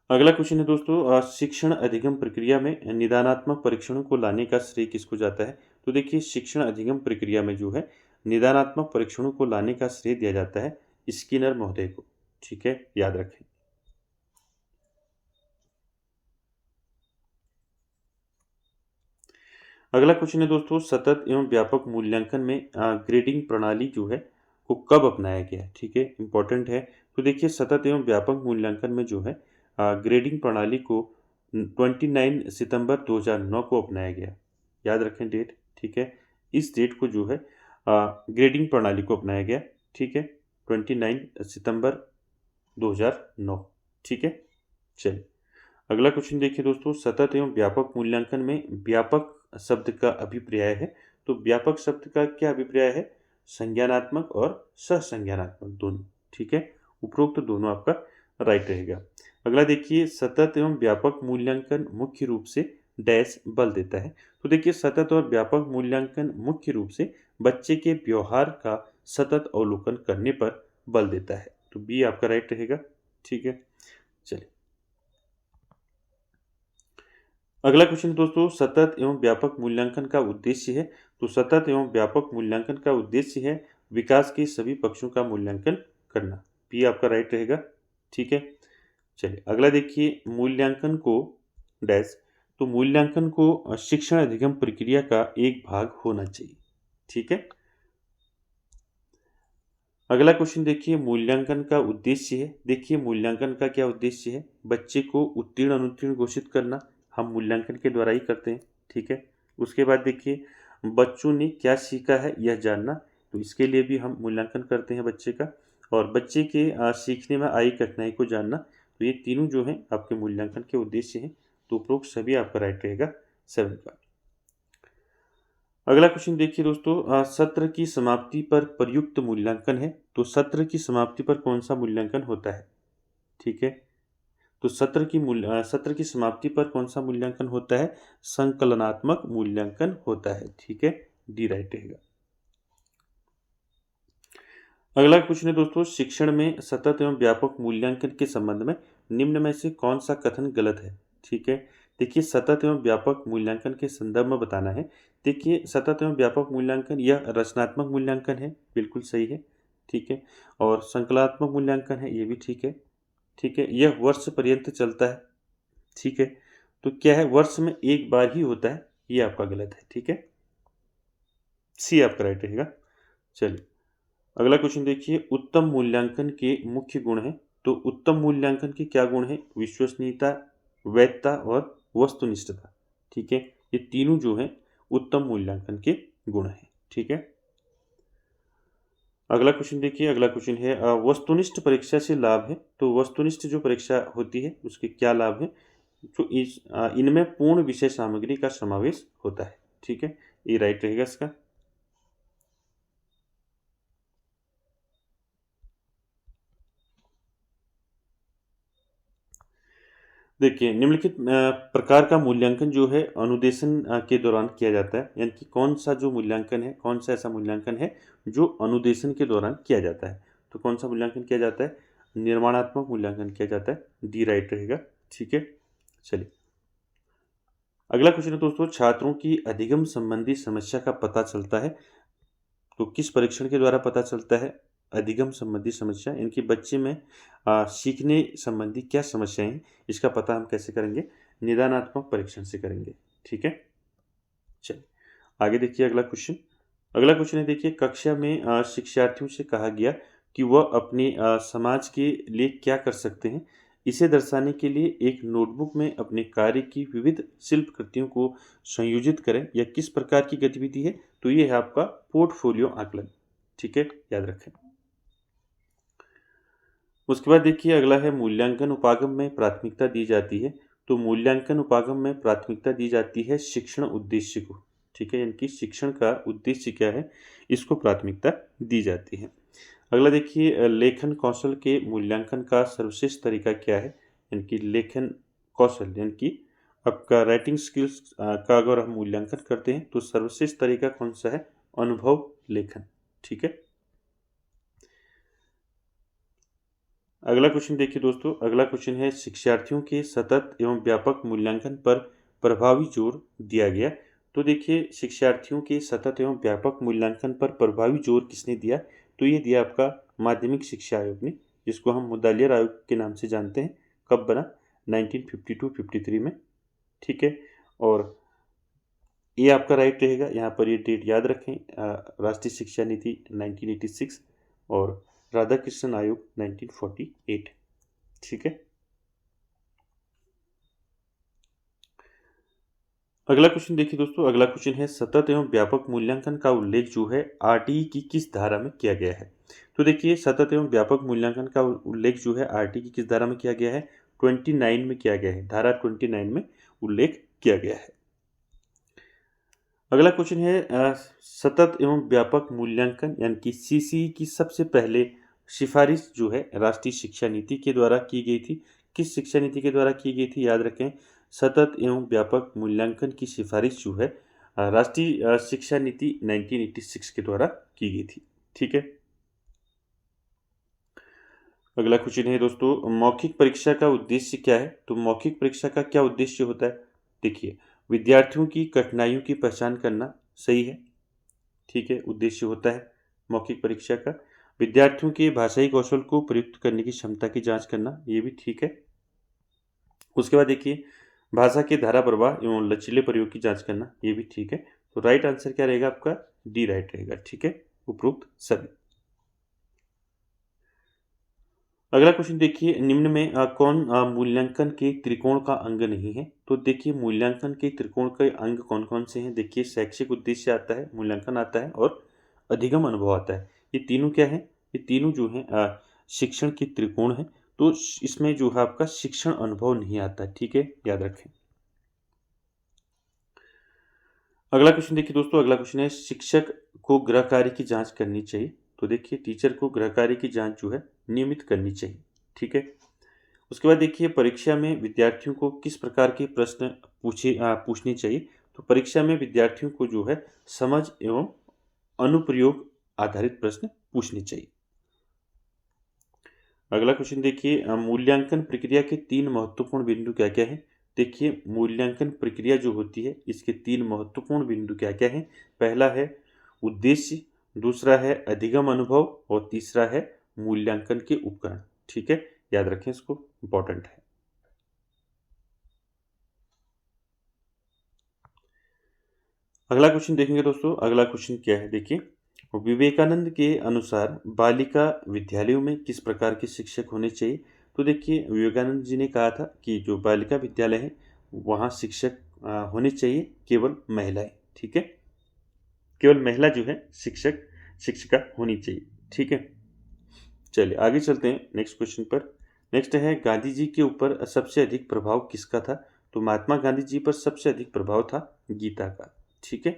अगला क्वेश्चन है दोस्तों, शिक्षण अधिगम प्रक्रिया में निदानात्मक परीक्षणों को लाने का श्रेय किसको जाता है? तो देखिए शिक्षण अधिगम प्रक्रिया में जो है निदानात्मक परीक्षणों को लाने का श्रेय दिया जाता है स्किनर महोदय को। ठीक है, याद रखें। अगला क्वेश्चन है दोस्तों, सतत एवं व्यापक मूल्यांकन में ग्रेडिंग प्रणाली जो है को कब अपनाया गया? ठीक है, इंपॉर्टेंट है। तो देखिए सतत एवं व्यापक मूल्यांकन में जो है ग्रेडिंग प्रणाली को 29 सितंबर 2009 को अपनाया गया। याद रखें डेट। ठीक है, इस डेट को जो है ग्रेडिंग प्रणाली को अपनाया गया। ठीक है, 29 सितंबर 2009। ठीक है, चलिए अगला क्वेश्चन देखिए दोस्तों, सतत एवं व्यापक मूल्यांकन में व्यापक शब्द का अभिप्राय है। तो व्यापक शब्द का क्या अभिप्राय है? संज्ञानात्मक और सहसंज्ञानात्मक दोनों। ठीक है, उपरोक्त दोनों आपका राइट रहेगा। अगला देखिए, सतत एवं व्यापक मूल्यांकन मुख्य रूप से डैश बल देता है। तो देखिए सतत और व्यापक मूल्यांकन मुख्य रूप से बच्चे के व्यवहार का सतत अवलोकन करने पर बल देता है। तो बी आपका राइट रहेगा। ठीक है, चलिए अगला क्वेश्चन दोस्तों, सतत एवं व्यापक मूल्यांकन का उद्देश्य है। तो सतत एवं व्यापक मूल्यांकन का उद्देश्य है विकास के सभी पक्षों का मूल्यांकन करना। पी आपका राइट रहेगा। ठीक है, चलिए अगला देखिए, मूल्यांकन को डैश, तो मूल्यांकन को शिक्षण अधिगम प्रक्रिया का एक भाग होना चाहिए। ठीक है, अगला क्वेश्चन देखिए, मूल्यांकन का उद्देश्य है। देखिए मूल्यांकन का क्या उद्देश्य है? बच्चे को उत्तीर्ण अनुत्तीर्ण घोषित करना, हम मूल्यांकन के द्वारा ही करते हैं। ठीक है, उसके बाद देखिए बच्चों ने क्या सीखा है यह जानना, तो इसके लिए भी हम मूल्यांकन करते हैं बच्चे का। और बच्चे के सीखने में आई कठिनाई को जानना, तो ये तीनों जो हैं आपके मूल्यांकन के उद्देश्य हैं। तो उपरोक्त सभी आपका राइट रहेगा 7 का। अगला क्वेश्चन देखिए दोस्तों, सत्र की समाप्ति पर प्रयुक्त मूल्यांकन है। तो सत्र की समाप्ति पर कौन सा मूल्यांकन होता है? ठीक है, तो सत्र की समाप्ति पर कौन सा मूल्यांकन होता है? संकलनात्मक मूल्यांकन होता है। ठीक है, डी राइट रहेगा। अगला क्वेश्चन है दोस्तों, शिक्षण में सतत एवं व्यापक मूल्यांकन के संबंध में निम्न में से कौन सा कथन गलत है? ठीक है, देखिए सतत एवं व्यापक मूल्यांकन के संदर्भ में बताना है। देखिए सतत एवं व्यापक मूल्यांकन यह रचनात्मक मूल्यांकन है, बिल्कुल सही है। ठीक है, और संकलनात्मक मूल्यांकन है, ये भी ठीक है। ठीक है, यह वर्ष पर्यंत चलता है। ठीक है, तो क्या है, वर्ष में एक बार ही होता है, ये आपका गलत है। ठीक है, सी आपका राइट रहेगा। चलिए अगला क्वेश्चन देखिए, उत्तम मूल्यांकन के मुख्य गुण हैं। तो उत्तम मूल्यांकन के क्या गुण हैं? विश्वसनीयता, वैधता और वस्तुनिष्ठता। ठीक है, ये तीनों जो हैं उत्तम मूल्यांकन के गुण हैं। ठीक है, अगला क्वेश्चन देखिए, अगला क्वेश्चन है वस्तुनिष्ठ परीक्षा से लाभ है। तो वस्तुनिष्ठ जो परीक्षा होती है उसके क्या लाभ है? जो इनमें पूर्ण विषय सामग्री का समावेश होता है। ठीक है, ये राइट रहेगा इसका। देखिए निम्नलिखित प्रकार का मूल्यांकन जो है अनुदेशन के दौरान किया जाता है, यानी कि कौन सा जो मूल्यांकन है, कौन सा ऐसा मूल्यांकन है जो अनुदेशन के दौरान किया जाता है? तो कौन सा मूल्यांकन किया जाता है? निर्माणात्मक मूल्यांकन किया जाता है, डी राइट रहेगा। ठीक है, चलिए अगला क्वेश्चन है दोस्तों, छात्रों की अधिगम संबंधी समस्या का पता चलता है। तो किस परीक्षण के द्वारा पता चलता है अधिगम संबंधी समस्या? इनके बच्चे में सीखने संबंधी क्या समस्याएं हैं, इसका पता हम कैसे करेंगे? निदानात्मक परीक्षण से करेंगे। ठीक है, चलिए आगे देखिए अगला क्वेश्चन। अगला क्वेश्चन है देखिए, कक्षा में शिक्षार्थियों से कहा गया कि वह अपने समाज के लिए क्या कर सकते हैं। इसे दर्शाने के लिए एक नोटबुक में अपने कार्य की विविध शिल्प कृतियों को संयोजित करें। यह किस प्रकार की गतिविधि है? तो ये है आपका पोर्टफोलियो आकलन। ठीक है, याद रखें। उसके बाद देखिए अगला है, मूल्यांकन उपागम में प्राथमिकता दी जाती है। तो मूल्यांकन उपागम में प्राथमिकता दी जाती है शिक्षण उद्देश्य को। ठीक है, यानी कि शिक्षण का उद्देश्य क्या है, इसको प्राथमिकता दी जाती है। अगला देखिए, लेखन कौशल के मूल्यांकन का सर्वश्रेष्ठ तरीका क्या है? यानी कि लेखन कौशल यानी कि आपका राइटिंग स्किल्स का अगर हम मूल्यांकन करते हैं तो सर्वश्रेष्ठ तरीका कौन सा है? अनुभव लेखन। ठीक है, अगला क्वेश्चन देखिए दोस्तों, अगला क्वेश्चन है, शिक्षार्थियों के सतत एवं व्यापक मूल्यांकन पर प्रभावी जोर दिया गया। तो देखिए शिक्षार्थियों के सतत एवं व्यापक मूल्यांकन पर प्रभावी जोर किसने दिया? तो ये दिया आपका माध्यमिक शिक्षा आयोग ने, जिसको हम मुदालियर आयोग के नाम से जानते हैं। कब बना? 1952-53 में। ठीक है, और ये आपका राइट रहेगा। यहाँ पर ये डेट याद रखें, राष्ट्रीय शिक्षा नीति 1986 और राधाकृष्णन आयोग 1948। ठीक है, अगला क्वेश्चन देखिए दोस्तों, अगला क्वेश्चन है, सतत एवं व्यापक मूल्यांकन का उल्लेख जो है आरटीई की किस धारा में किया गया है? तो देखिए सतत एवं व्यापक मूल्यांकन का उल्लेख जो है आरटीई की किस धारा में किया गया है? 29 में किया गया है, धारा 29 में उल्लेख किया गया है। अगला क्वेश्चन है, सतत एवं व्यापक मूल्यांकन यानी कि सीसीई की सबसे पहले सिफारिश जो है राष्ट्रीय शिक्षा नीति के द्वारा की गई थी। किस शिक्षा नीति के द्वारा की गई थी? याद रखें, सतत एवं व्यापक मूल्यांकन की सिफारिश जो है राष्ट्रीय शिक्षा नीति 1986 के द्वारा की गई थी। ठीक है, अगला क्वेश्चन है दोस्तों, मौखिक परीक्षा का उद्देश्य क्या है? तो मौखिक परीक्षा का क्या उद्देश्य होता है? देखिए, विद्यार्थियों की कठिनाइयों की पहचान करना, सही है। ठीक है, उद्देश्य होता है मौखिक परीक्षा का। विद्यार्थियों के भाषाई कौशल को प्रयुक्त करने की क्षमता की जांच करना, ये भी ठीक है। उसके बाद देखिए, भाषा के धारा प्रवाह एवं लचीले प्रयोग की जांच करना, ये भी ठीक है। तो राइट आंसर क्या रहेगा आपका? डी राइट रहेगा। ठीक है, उपरोक्त सभी। अगला क्वेश्चन देखिए, निम्न में कौन मूल्यांकन के त्रिकोण का अंग नहीं है? तो देखिए मूल्यांकन के त्रिकोण के अंग कौन कौन से हैं? देखिए शैक्षिक उद्देश्य आता है, मूल्यांकन आता है और अधिगम अनुभव आता है। ये तीनों क्या है? ये तीनों जो हैं शिक्षण के त्रिकोण है। तो इसमें जो है आपका शिक्षण अनुभव नहीं आता है। ठीक है, याद रखें। अगला क्वेश्चन देखिए दोस्तों, अगला क्वेश्चन है, शिक्षक को गृह कार्य की जांच करनी चाहिए। तो देखिए टीचर को गृह कार्य की जांच जो है नियमित करनी चाहिए। ठीक है, उसके बाद देखिए परीक्षा में विद्यार्थियों को किस प्रकार के प्रश्न पूछने चाहिए। तो परीक्षा में विद्यार्थियों को जो है समझ एवं अनुप्रयोग आधारित प्रश्न पूछने चाहिए। अगला क्वेश्चन देखिए मूल्यांकन प्रक्रिया के 3 महत्वपूर्ण बिंदु क्या-क्या हैं? देखिए मूल्यांकन प्रक्रिया जो होती है इसके 3 महत्वपूर्ण बिंदु क्या-क्या हैं? पहला है उद्देश्य, दूसरा है अधिगम अनुभव और तीसरा है मूल्यांकन के उपकरण। ठीक है, याद रखें इसको, इंपॉर्टेंट है। अगला क्वेश्चन देखेंगे दोस्तों। अगला क्वेश्चन क्या है देखिए, विवेकानंद के अनुसार बालिका विद्यालयों में किस प्रकार के शिक्षक होने चाहिए? तो देखिए विवेकानंद जी ने कहा था कि जो बालिका विद्यालय है वहाँ शिक्षक होने चाहिए केवल महिलाएं। ठीक है, केवल महिला जो है शिक्षक शिक्षिका होनी चाहिए। ठीक है, चलिए आगे चलते हैं नेक्स्ट क्वेश्चन पर। नेक्स्ट है गांधी जी के ऊपर सबसे अधिक प्रभाव किसका था? तो महात्मा गांधी जी पर सबसे अधिक प्रभाव था गीता का। ठीक है,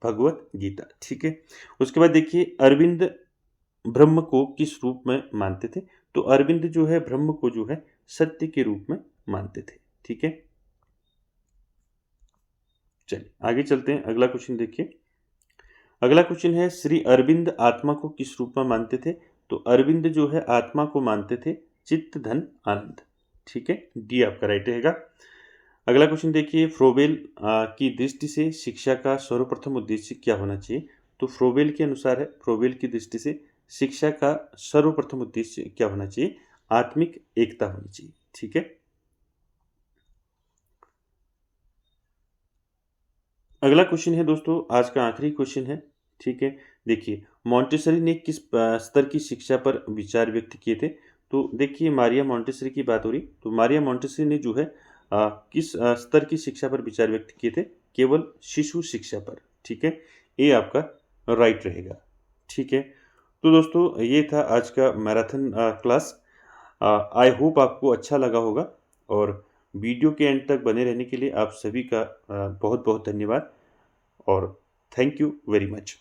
भगवत गीता। ठीक है, उसके बाद देखिए अरविंद ब्रह्म को किस रूप में मानते थे? तो अरविंद जो है ब्रह्म को जो है सत्य के रूप में मानते थे। ठीक है, चलिए आगे चलते हैं। अगला क्वेश्चन देखिए। अगला क्वेश्चन है श्री अरविंद आत्मा को किस रूप में मानते थे? तो अरविंद जो है आत्मा को मानते थे चित्त धन आनंद। ठीक है, डी आपका राइट रहेगा। अगला क्वेश्चन देखिए फ्रोबेल की दृष्टि से शिक्षा का सर्वप्रथम उद्देश्य क्या होना चाहिए? तो फ्रोबेल के अनुसार है, फ्रोबेल की दृष्टि से शिक्षा का सर्वप्रथम उद्देश्य क्या होना चाहिए? आत्मिक एकता होनी चाहिए। ठीक है, अगला क्वेश्चन है दोस्तों, आज का आखिरी क्वेश्चन है। ठीक है, देखिए मॉन्टेसरी ने किस स्तर की शिक्षा पर विचार व्यक्त किए थे? तो देखिए मारिया मॉन्टेसरी की बात हो रही, तो मारिया मॉन्टेसरी ने जो है किस स्तर की शिक्षा पर विचार व्यक्त किए थे? केवल शिशु शिक्षा पर। ठीक है, ये आपका राइट रहेगा। ठीक है, तो दोस्तों ये था आज का मैराथन क्लास। आई होप आपको अच्छा लगा होगा और वीडियो के एंड तक बने रहने के लिए आप सभी का बहुत बहुत धन्यवाद और थैंक यू वेरी मच।